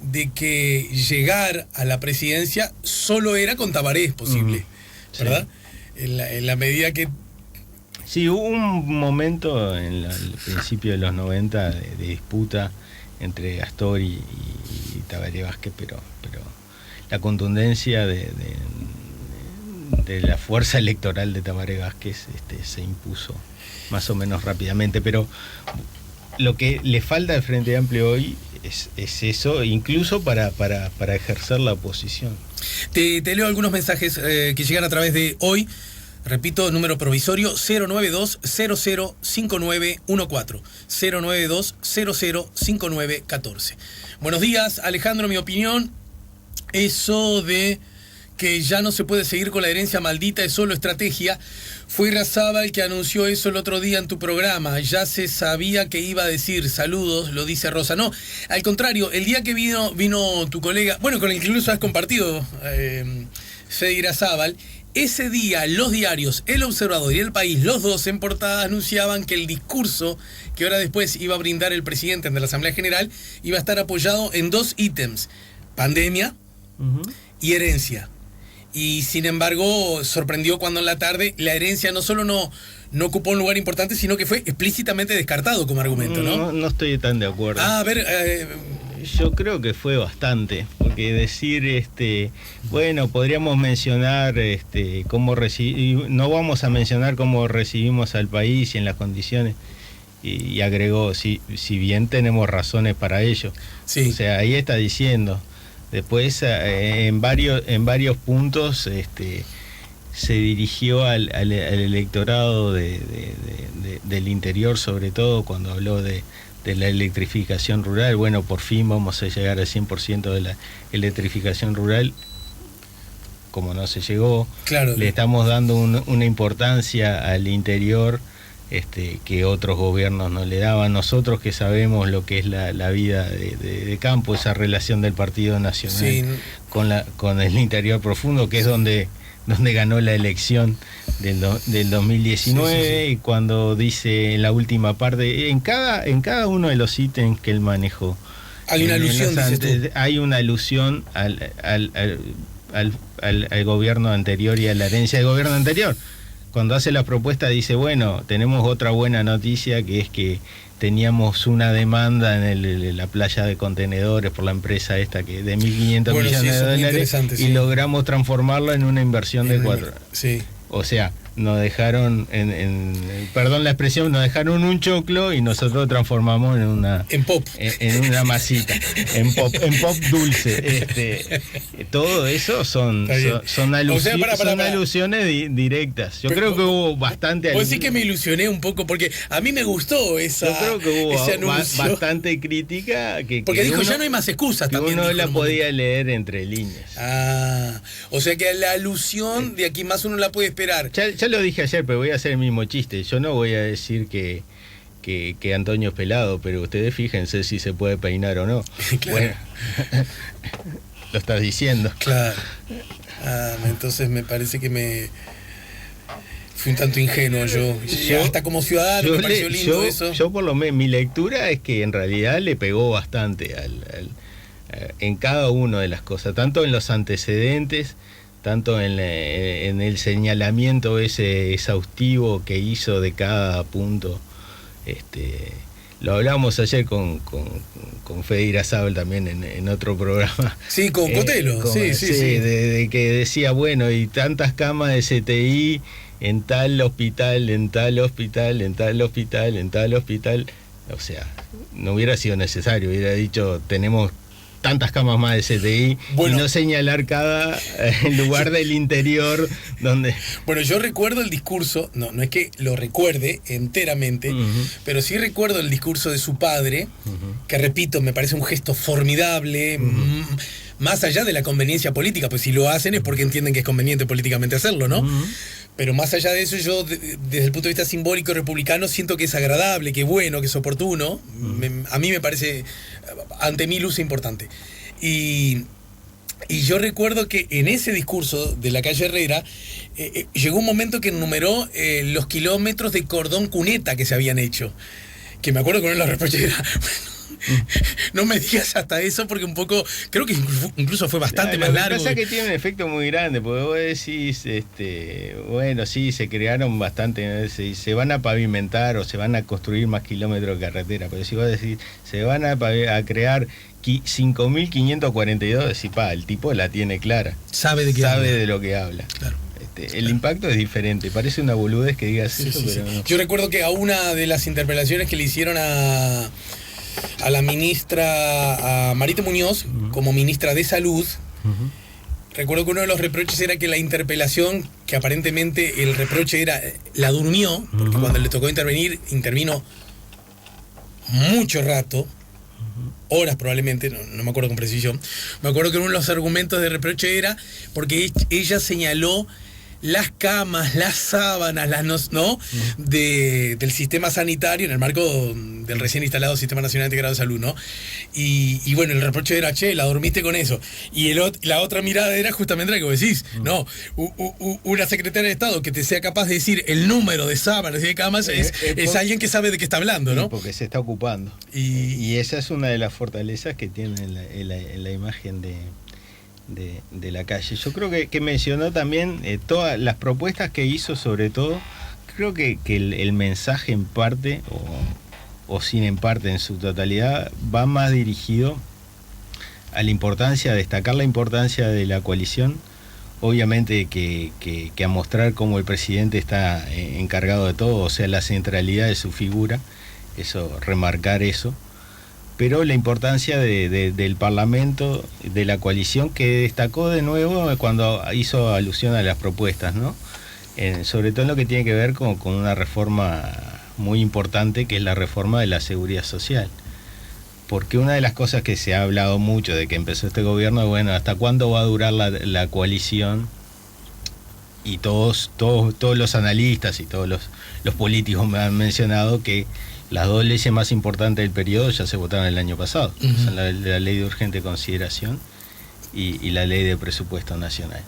de que llegar a la presidencia solo era con Tabaré posible, ¿verdad? Sí. En la medida que... Sí, hubo un momento en el principio de los 90 de disputa entre Astori y Tabaré Vázquez, pero la contundencia de la fuerza electoral de Tabaré Vázquez se impuso más o menos rápidamente, pero lo que le falta al Frente Amplio hoy es eso, incluso para ejercer la oposición. Te leo algunos mensajes que llegan a través de hoy. Repito, número provisorio 092-005914. 092-005914. Buenos días, Alejandro, mi opinión, eso de que ya no se puede seguir con la herencia maldita es solo estrategia. Fue Irarrázaval el que anunció eso el otro día en tu programa. Ya se sabía que iba a decir saludos, lo dice Rosa. No, al contrario, el día que vino tu colega, bueno, con el que incluso has compartido, Fede Irarrázaval, ese día los diarios El Observador y El País, los dos en portada, anunciaban que el discurso que hora después iba a brindar el presidente ante la Asamblea General iba a estar apoyado en 2 ítems: pandemia y herencia. Y sin embargo, sorprendió cuando en la tarde la herencia no solo no ocupó un lugar importante, sino que fue explícitamente descartado como argumento, ¿no? No estoy tan de acuerdo. A ver... Yo creo que fue bastante, porque decir, bueno, podríamos mencionar cómo no vamos a mencionar cómo recibimos al país y en las condiciones, y agregó, si bien tenemos razones para ello. Sí. O sea, ahí está diciendo. Después, en varios puntos, se dirigió al electorado del interior, sobre todo cuando habló de la electrificación rural. Bueno, por fin vamos a llegar al 100% de la electrificación rural, como no se llegó. Claro. Le estamos dando una importancia al interior que otros gobiernos no le daban. Nosotros que sabemos lo que es la vida de campo, esa relación del Partido Nacional, sí, con el interior profundo, que es donde ganó la elección del 2019, sí. Y cuando dice en la última parte, en cada uno de los ítems que él manejó, hay una alusión, hay una alusión al gobierno anterior y a la herencia del gobierno anterior. Cuando hace la propuesta dice, bueno, tenemos otra buena noticia, que es que teníamos una demanda en la playa de contenedores por la empresa esta que de 1.500 millones de dólares, y logramos transformarla en una inversión de 4. Sí. O sea, nos dejaron, perdón la expresión, nos dejaron un choclo y nosotros transformamos en una masita, en pop dulce. Todo eso son alusiones directas. Yo creo que hubo bastante. Vos sí que me ilusioné un poco porque a mí me gustó ese anuncio. Bastante crítica porque dijo ya no hay más excusas que también. Uno la podía leer entre líneas. O sea que la alusión de aquí más uno la puede esperar. Ya lo dije ayer, pero voy a hacer el mismo chiste. Yo no voy a decir que Antonio es pelado, pero ustedes fíjense si se puede peinar o no. Claro. Bueno, lo estás diciendo. Claro. Entonces me parece que fui un tanto ingenuo yo hasta como ciudadano me pareció lindo eso. Yo por lo menos, mi lectura es que en realidad le pegó bastante en cada una de las cosas, tanto en los antecedentes, tanto en el señalamiento ese exhaustivo que hizo de cada punto. Lo hablamos ayer con Fede Irarrázaval también en otro programa. Sí, con Cotelo. Sí. De que decía, bueno, y tantas camas de CTI en tal hospital, en tal hospital, en tal hospital, en tal hospital. O sea, no hubiera sido necesario, hubiera dicho, tenemos tantas camas más de CTI, bueno, y no señalar cada lugar del interior donde... Bueno, yo recuerdo el discurso, no es que lo recuerde enteramente, pero sí recuerdo el discurso de su padre, que repito, me parece un gesto formidable, más allá de la conveniencia política, pues si lo hacen es porque entienden que es conveniente políticamente hacerlo, ¿no? Pero más allá de eso, yo desde el punto de vista simbólico y republicano siento que es agradable, que es bueno, que es oportuno. A mí me parece, ante mí, luce importante. Y yo recuerdo que en ese discurso de la calle Herrera llegó un momento que enumeró los kilómetros de cordón cuneta que se habían hecho. Que me acuerdo que uno de los reproches era... No me digas hasta eso porque un poco creo que incluso fue bastante más largo. Lo que pasa es que tiene un efecto muy grande, porque vos decís, bueno, sí, se crearon bastante, se van a pavimentar o se van a construir más kilómetros de carretera, pero si vos decís, se van a crear 5.542, decís, el tipo la tiene clara. Sabe de qué habla. Sabe de lo que habla. Claro. el impacto es diferente. Parece una boludez que digas eso, pero no. Yo recuerdo que a una de las interpelaciones que le hicieron a la ministra, a Marita Muñoz, como ministra de Salud, recuerdo que uno de los reproches era que la interpelación, que aparentemente el reproche era, la durmió, porque cuando le tocó intervenir, intervino mucho rato, horas probablemente, no me acuerdo con precisión. Me acuerdo que uno de los argumentos de reproche era porque ella señaló las camas, las sábanas, del sistema sanitario en el marco del recién instalado Sistema Nacional Integrado de Salud, ¿no? Y bueno, el reproche era, che, la dormiste con eso. Y la otra mirada era justamente la que vos decís, ¿no? Una secretaria de Estado que te sea capaz de decir el número de sábanas y de camas es alguien que sabe de qué está hablando, ¿no? Porque se está ocupando. Y esa es una de las fortalezas que tiene en la imagen de la calle. Yo creo que mencionó también todas las propuestas que hizo, sobre todo, creo que el mensaje en parte, o sin en parte en su totalidad, va más dirigido a la importancia, a destacar la importancia de la coalición, obviamente que a mostrar cómo el presidente está encargado de todo, o sea, la centralidad de su figura, eso, remarcar eso, pero la importancia del Parlamento, de la coalición, que destacó de nuevo cuando hizo alusión a las propuestas, ¿no? Sobre todo en lo que tiene que ver con una reforma muy importante, que es la reforma de la seguridad social. Porque una de las cosas que se ha hablado mucho de que empezó este gobierno, bueno, ¿hasta cuándo va a durar la coalición? Y todos los analistas y todos los políticos me han mencionado que las dos leyes más importantes del periodo ya se votaron el año pasado. Son la ley de urgente consideración y la ley de presupuesto nacional.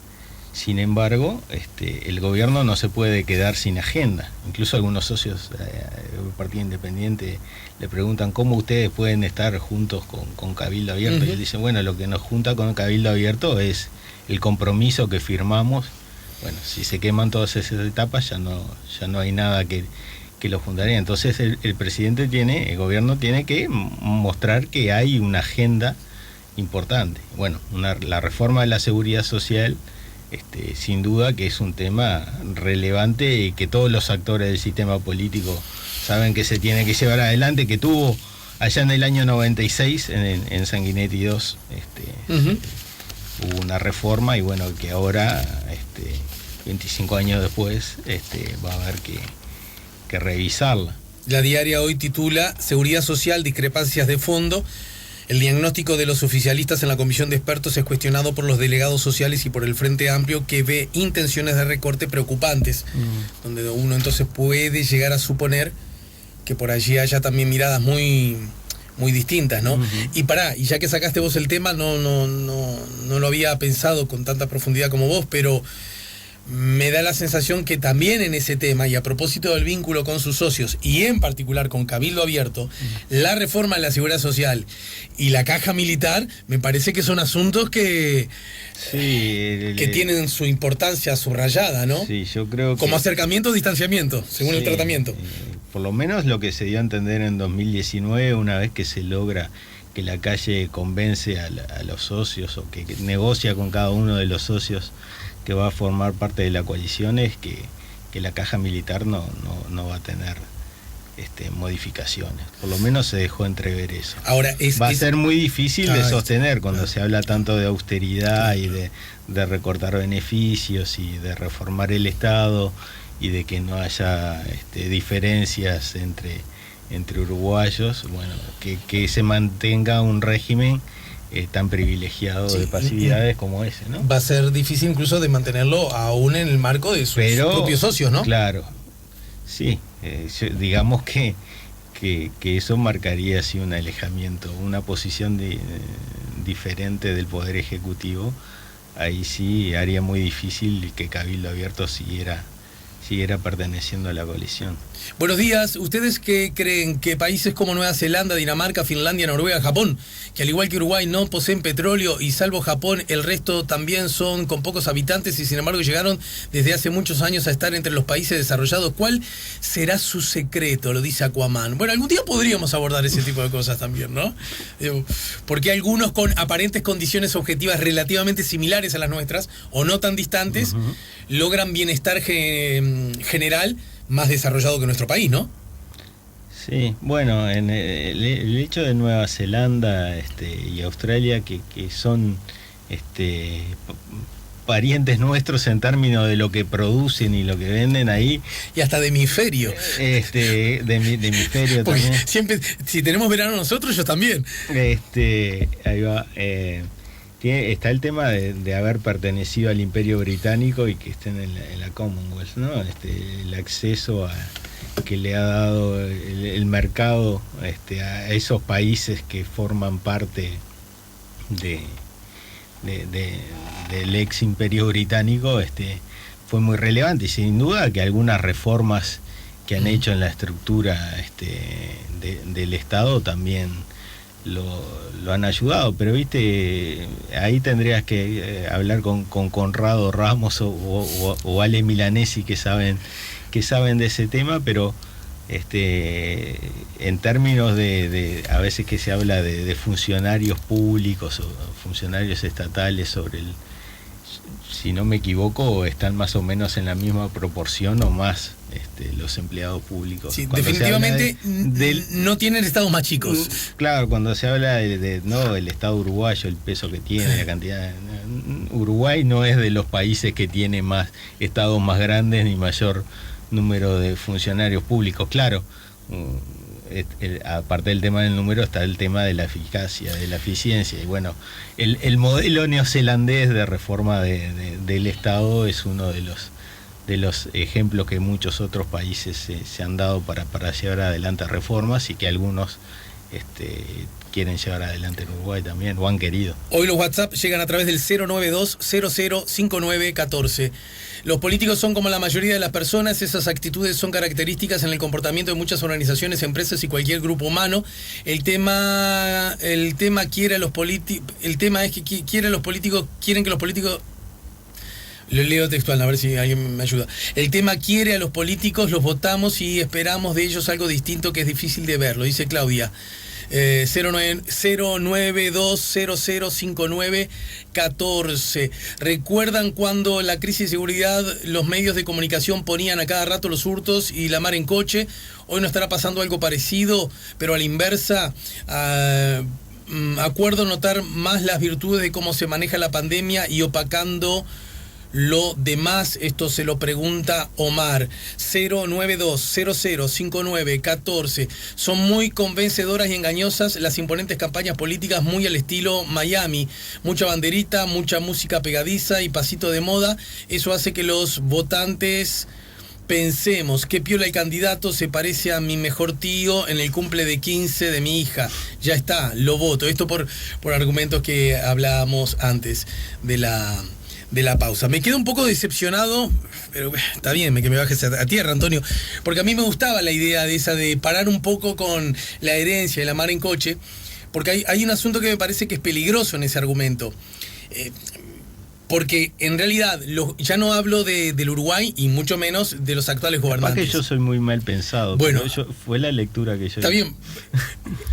Sin embargo, el gobierno no se puede quedar sin agenda. Incluso algunos socios del Partido Independiente le preguntan cómo ustedes pueden estar juntos con Cabildo Abierto. Y él dice, bueno, lo que nos junta con Cabildo Abierto es el compromiso que firmamos. Bueno, si se queman todas esas etapas ya no hay nada que lo fundaría. Entonces el gobierno tiene que mostrar que hay una agenda importante. Bueno, la reforma de la seguridad social, sin duda que es un tema relevante y que todos los actores del sistema político saben que se tiene que llevar adelante, que tuvo allá en el año 96 en Sanguinetti 2 hubo una reforma, y bueno, que ahora 25 años después va a haber que revisarla. La diaria hoy titula Seguridad Social, discrepancias de fondo. El diagnóstico de los oficialistas en la comisión de expertos es cuestionado por los delegados sociales y por el Frente Amplio, que ve intenciones de recorte preocupantes, donde uno entonces puede llegar a suponer que por allí haya también miradas muy distintas, ¿no? Y ya que sacaste vos el tema, no lo había pensado con tanta profundidad como vos, pero me da la sensación que también en ese tema, y a propósito del vínculo con sus socios, y en particular con Cabildo Abierto, la reforma de la seguridad social y la caja militar, me parece que son asuntos que tienen su importancia subrayada, ¿no? Sí, yo creo que como acercamiento o distanciamiento, según el tratamiento. Por lo menos lo que se dio a entender en 2019, una vez que se logra que la calle convence a los socios, o que negocia con cada uno de los socios que va a formar parte de la coalición, es que la caja militar no va a tener modificaciones. Por lo menos se dejó entrever eso. Ahora va a ser muy difícil de sostener cuando se habla tanto de austeridad y de recortar beneficios y de reformar el Estado y de que no haya diferencias entre uruguayos. Bueno, que se mantenga un régimen tan privilegiado de pasividades como ese, ¿no? Va a ser difícil incluso de mantenerlo aún en el marco de sus propios socios, ¿no? Claro, sí, digamos que eso marcaría así un alejamiento, una posición diferente del Poder Ejecutivo. Ahí sí haría muy difícil que Cabildo Abierto siguiera siguiera perteneciendo a la coalición. Buenos días. ¿Ustedes qué creen que países como Nueva Zelanda, Dinamarca, Finlandia, Noruega, Japón, que al igual que Uruguay no poseen petróleo y salvo Japón, el resto también son con pocos habitantes y sin embargo llegaron desde hace muchos años a estar entre los países desarrollados? ¿Cuál será su secreto? Lo dice Aquaman. Bueno, algún día podríamos abordar ese tipo de cosas también, ¿no? Porque algunos con aparentes condiciones objetivas relativamente similares a las nuestras o no tan distantes logran bienestar general más desarrollado que nuestro país, ¿no? Sí, bueno, en el hecho de Nueva Zelanda y Australia, que son parientes nuestros en términos de lo que producen y lo que venden ahí. Y hasta de hemisferio. De hemisferio también. Siempre, si tenemos verano nosotros, ellos también. Ahí va. Está el tema de haber pertenecido al Imperio Británico y que estén en la Commonwealth, ¿no? El acceso que le ha dado el mercado a esos países que forman parte del ex Imperio Británico fue muy relevante, y sin duda que algunas reformas que han hecho en la estructura del Estado también lo han ayudado, pero viste, ahí tendrías que hablar con Conrado Ramos o Ale Milanesi que saben de ese tema, pero en términos de a veces que se habla de funcionarios públicos o funcionarios estatales si no me equivoco, están más o menos en la misma proporción o más los empleados públicos. Sí, definitivamente no tienen estados más chicos. Claro, cuando se habla del Estado uruguayo, el peso que tiene, la cantidad. Uruguay no es de los países que tiene más estados más grandes ni mayor número de funcionarios públicos. Claro, aparte del tema del número está el tema de la eficacia, de la eficiencia, y bueno, el modelo neozelandés de reforma del Estado es uno de los ejemplos que muchos otros países se han dado para llevar adelante reformas, y que algunos quieren llevar adelante en Uruguay también, o han querido. Hoy los WhatsApp llegan a través del 092-005914. Los políticos son como la mayoría de las personas, esas actitudes son características en el comportamiento de muchas organizaciones, empresas y cualquier grupo humano. El tema quiere a los políticos, el tema es que quieren que los políticos. Lo leo textual, a ver si alguien me ayuda. El tema quiere a los políticos, los votamos y esperamos de ellos algo distinto que es difícil de ver, lo dice Claudia. 092005914. ¿Recuerdan cuando la crisis de seguridad los medios de comunicación ponían a cada rato los hurtos y la mar en coche? Hoy no estará pasando algo parecido, pero a la inversa. Acuerdo notar más las virtudes de cómo se maneja la pandemia y opacando lo demás. Esto se lo pregunta Omar. 092005914. Son muy convencedoras y engañosas las imponentes campañas políticas, muy al estilo Miami. Mucha banderita, mucha música pegadiza y pasito de moda. Eso hace que los votantes pensemos, qué piola el candidato, se parece a mi mejor tío en el cumple de 15 de mi hija. Ya está, lo voto. Esto por argumentos que hablábamos antes de la pausa. Me quedo un poco decepcionado, pero está bien que me bajes a tierra, Antonio, porque a mí me gustaba la idea de parar un poco con la herencia y la mar en coche, porque hay un asunto que me parece que es peligroso en ese argumento. Porque en realidad ya no hablo del Uruguay y mucho menos de los actuales gobernantes. Capaz que yo soy muy mal pensado, bueno, pero fue la lectura que yo está bien.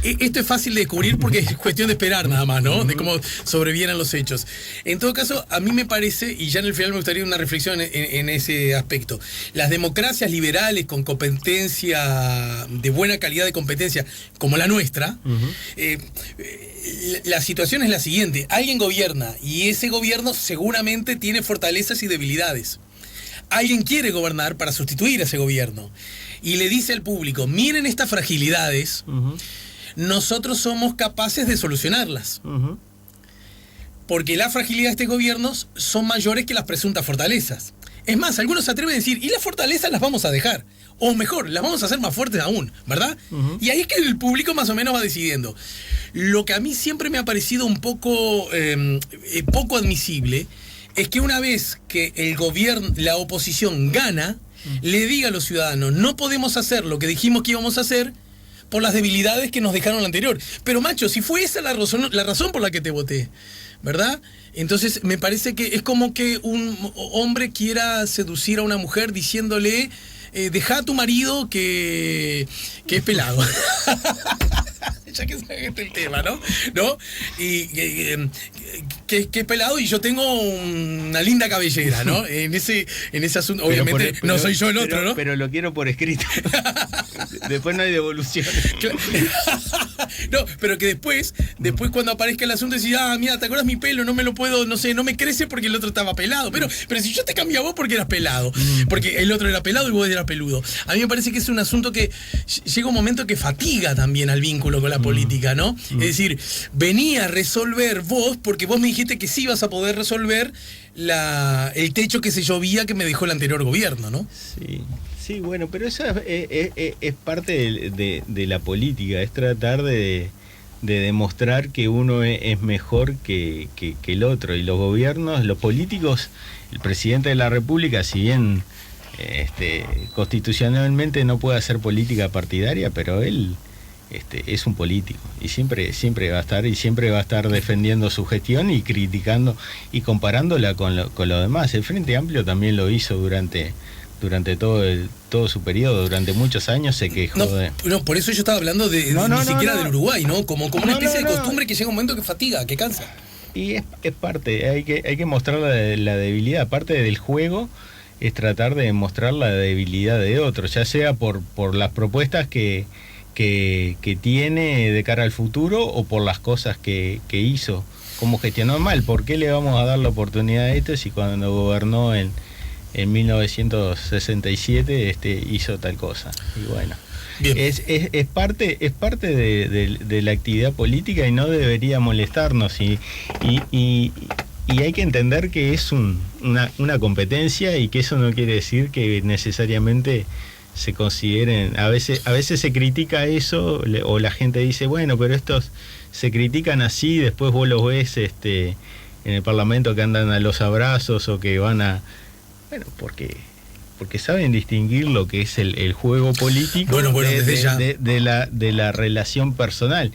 Esto es fácil de descubrir porque es cuestión de esperar nada más, ¿no? De cómo sobrevienen los hechos. En todo caso, a mí me parece, y ya en el final me gustaría una reflexión en ese aspecto, las democracias liberales con competencia, de buena calidad de competencia, como la nuestra, la situación es la siguiente: alguien gobierna y ese gobierno seguramente tiene fortalezas y debilidades. Alguien quiere gobernar para sustituir a ese gobierno y le dice al público: miren estas fragilidades, nosotros somos capaces de solucionarlas. Porque las fragilidades de estos gobiernos son mayores que las presuntas fortalezas. Es más, algunos se atreven a decir, y las fortalezas las vamos a dejar, o mejor, las vamos a hacer más fuertes aún, ¿verdad? Y ahí es que el público más o menos va decidiendo. Lo que a mí siempre me ha parecido un poco admisible es que una vez que el gobierno, la oposición gana, le diga a los ciudadanos, no podemos hacer lo que dijimos que íbamos a hacer por las debilidades que nos dejaron la anterior. Pero macho, si fue esa la razón por la que te voté, ¿verdad? Entonces me parece que es como que un hombre quiera seducir a una mujer diciéndole, deja a tu marido que es pelado. Ya que sacaste el tema, ¿no? Y que es pelado y yo tengo una linda cabellera, ¿no? En ese asunto, obviamente no soy yo el otro, ¿no? Pero lo quiero por escrito. Después no hay devolución. No, pero que después cuando aparezca el asunto decís, mira, ¿te acuerdas mi pelo? No me lo puedo, no sé, no me crece porque el otro estaba pelado. Pero si yo te cambié a vos porque eras pelado, porque el otro era pelado y vos eras peludo. A mí me parece que es un asunto que llega un momento que fatiga también al vínculo con la política, ¿no? Es decir, venía a resolver vos porque vos me dijiste que sí ibas a poder resolver el techo que se llovía que me dejó el anterior gobierno, ¿no? Sí, bueno, pero eso es parte de la política, es tratar de demostrar que uno es mejor que el otro. Y los gobiernos, los políticos, el presidente de la República, si bien constitucionalmente no puede hacer política partidaria, pero él es un político y siempre va a estar defendiendo su gestión y criticando y comparándola con lo demás. El Frente Amplio también lo hizo durante todo su periodo, durante muchos años se quejó No, por eso yo estaba hablando ni siquiera del Uruguay, ¿no? Como una especie de costumbre que llega un momento que fatiga, que cansa. Y es parte, hay que mostrar la debilidad, parte del juego es tratar de mostrar la debilidad de otros, ya sea por las propuestas que tiene de cara al futuro o por las cosas que hizo, cómo gestionó mal. ¿Por qué le vamos a dar la oportunidad a esto si cuando gobernó en 1967 hizo tal cosa? Y bueno, es parte de la actividad política y no debería molestarnos y hay que entender que es una competencia y que eso no quiere decir que necesariamente se consideren. A veces se critica eso o la gente dice, bueno, pero estos se critican así, después vos los ves en el Parlamento que andan a los abrazos o que van a... Bueno, porque saben distinguir lo que es el juego político de la relación personal.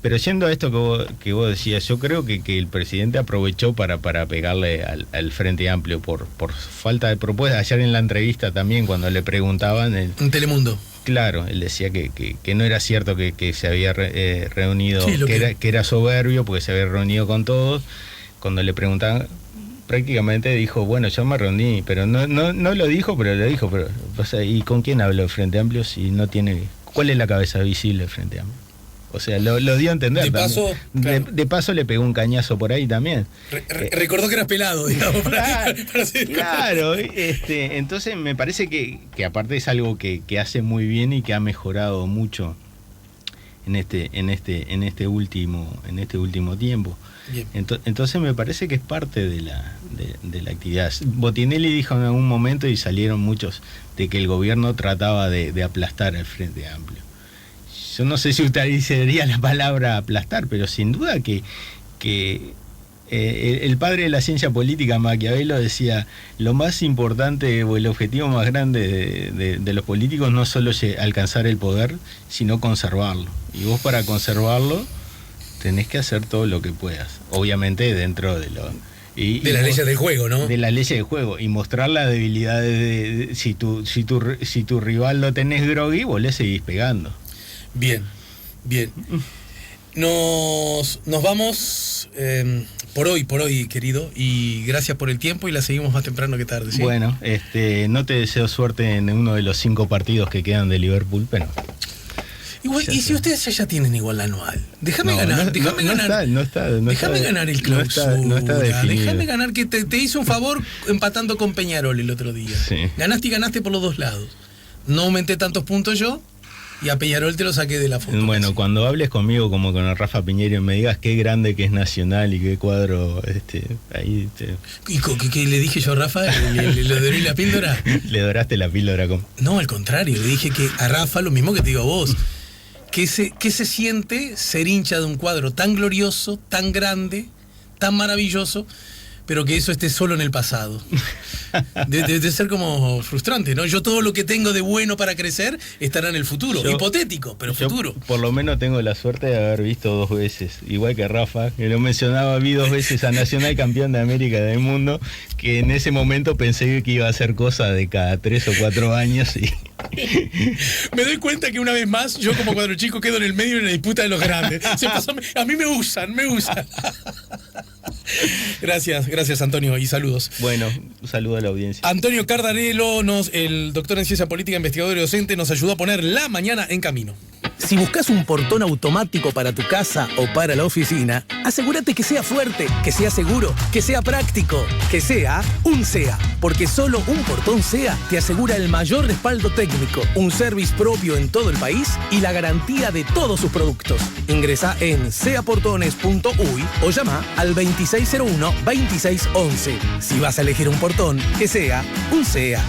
Pero yendo a esto que vos decías, yo creo que el presidente aprovechó para pegarle al Frente Amplio por falta de propuestas. Ayer en la entrevista también, cuando le preguntaban... En Telemundo. Claro, él decía que no era cierto que se había reunido, sí, que era soberbio porque se había reunido con todos. Cuando le preguntaban, prácticamente dijo, bueno, yo me reuní, pero no lo dijo, pero lo dijo. Pero, o sea, ¿y con quién habló el Frente Amplio si no tiene... ¿Cuál es la cabeza visible del Frente Amplio? O sea, lo dio a entender. De paso le pegó un cañazo por ahí también. Recordó que eras pelado, digamos. Claro, entonces me parece que aparte es algo que hace muy bien y que ha mejorado mucho en este último tiempo. Entonces me parece que es parte de la actividad. Botinelli dijo en algún momento, y salieron muchos, de que el gobierno trataba de aplastar al Frente Amplio. Yo no sé si utilizaría la palabra aplastar, pero sin duda que el padre de la ciencia política, Maquiavelo, decía, lo más importante o el objetivo más grande de los políticos no solo es alcanzar el poder, sino conservarlo. Y vos para conservarlo tenés que hacer todo lo que puedas, obviamente dentro de lo... de las leyes del juego, ¿no? De las leyes del juego, y mostrar la debilidad si tu rival lo tenés groggy, vos le seguís pegando. Bien. Nos vamos por hoy, querido, y gracias por el tiempo y la seguimos más temprano que tarde, ¿sí? Bueno, no te deseo suerte en uno de los 5 partidos que quedan de Liverpool, pero... Igual, y si ustedes ya tienen igual la anual, déjame ganar el clausura, no está definido. Déjame ganar, que te hice un favor empatando con Peñarol el otro día. Sí. Ganaste por los dos lados. No aumenté tantos puntos yo, y a Peñarol te lo saqué de la foto. Bueno, casi. Cuando hables conmigo como con el Rafa Piñero y me digas qué grande que es Nacional y qué cuadro, ahí te... ¿Y qué le dije yo a Rafa? ¿Le doré la píldora? ¿Le doraste la píldora? No, al contrario, le dije que a Rafa lo mismo que te digo a vos. ¿Qué se siente ser hincha de un cuadro tan glorioso, tan grande, tan maravilloso, pero que eso esté solo en el pasado? Debe ser como frustrante, ¿no? Yo todo lo que tengo de bueno para crecer estará en el futuro. Hipotético, pero futuro. Por lo menos tengo la suerte de haber visto 2 veces, igual que Rafa, que lo mencionaba, vi 2 veces a Nacional campeón de América y del mundo, que en ese momento pensé que iba a ser cosa de cada 3 o 4 años y... Me doy cuenta que una vez más, yo como cuadro chico quedo en el medio en la disputa de los grandes. A mí me usan. Gracias Antonio y saludos. Bueno, un saludo a la audiencia. Antonio Cardarello, el doctor en ciencia política, investigador y docente, nos ayudó a poner la mañana en camino. Si buscas un portón automático para tu casa o para la oficina, asegúrate que sea fuerte, que sea seguro, que sea práctico, que sea un SEA. Porque solo un portón SEA te asegura el mayor respaldo técnico, un service propio en todo el país y la garantía de todos sus productos. Ingresa en seaportones.uy o llama al 2601-2611. Si vas a elegir un portón, que sea un SEA.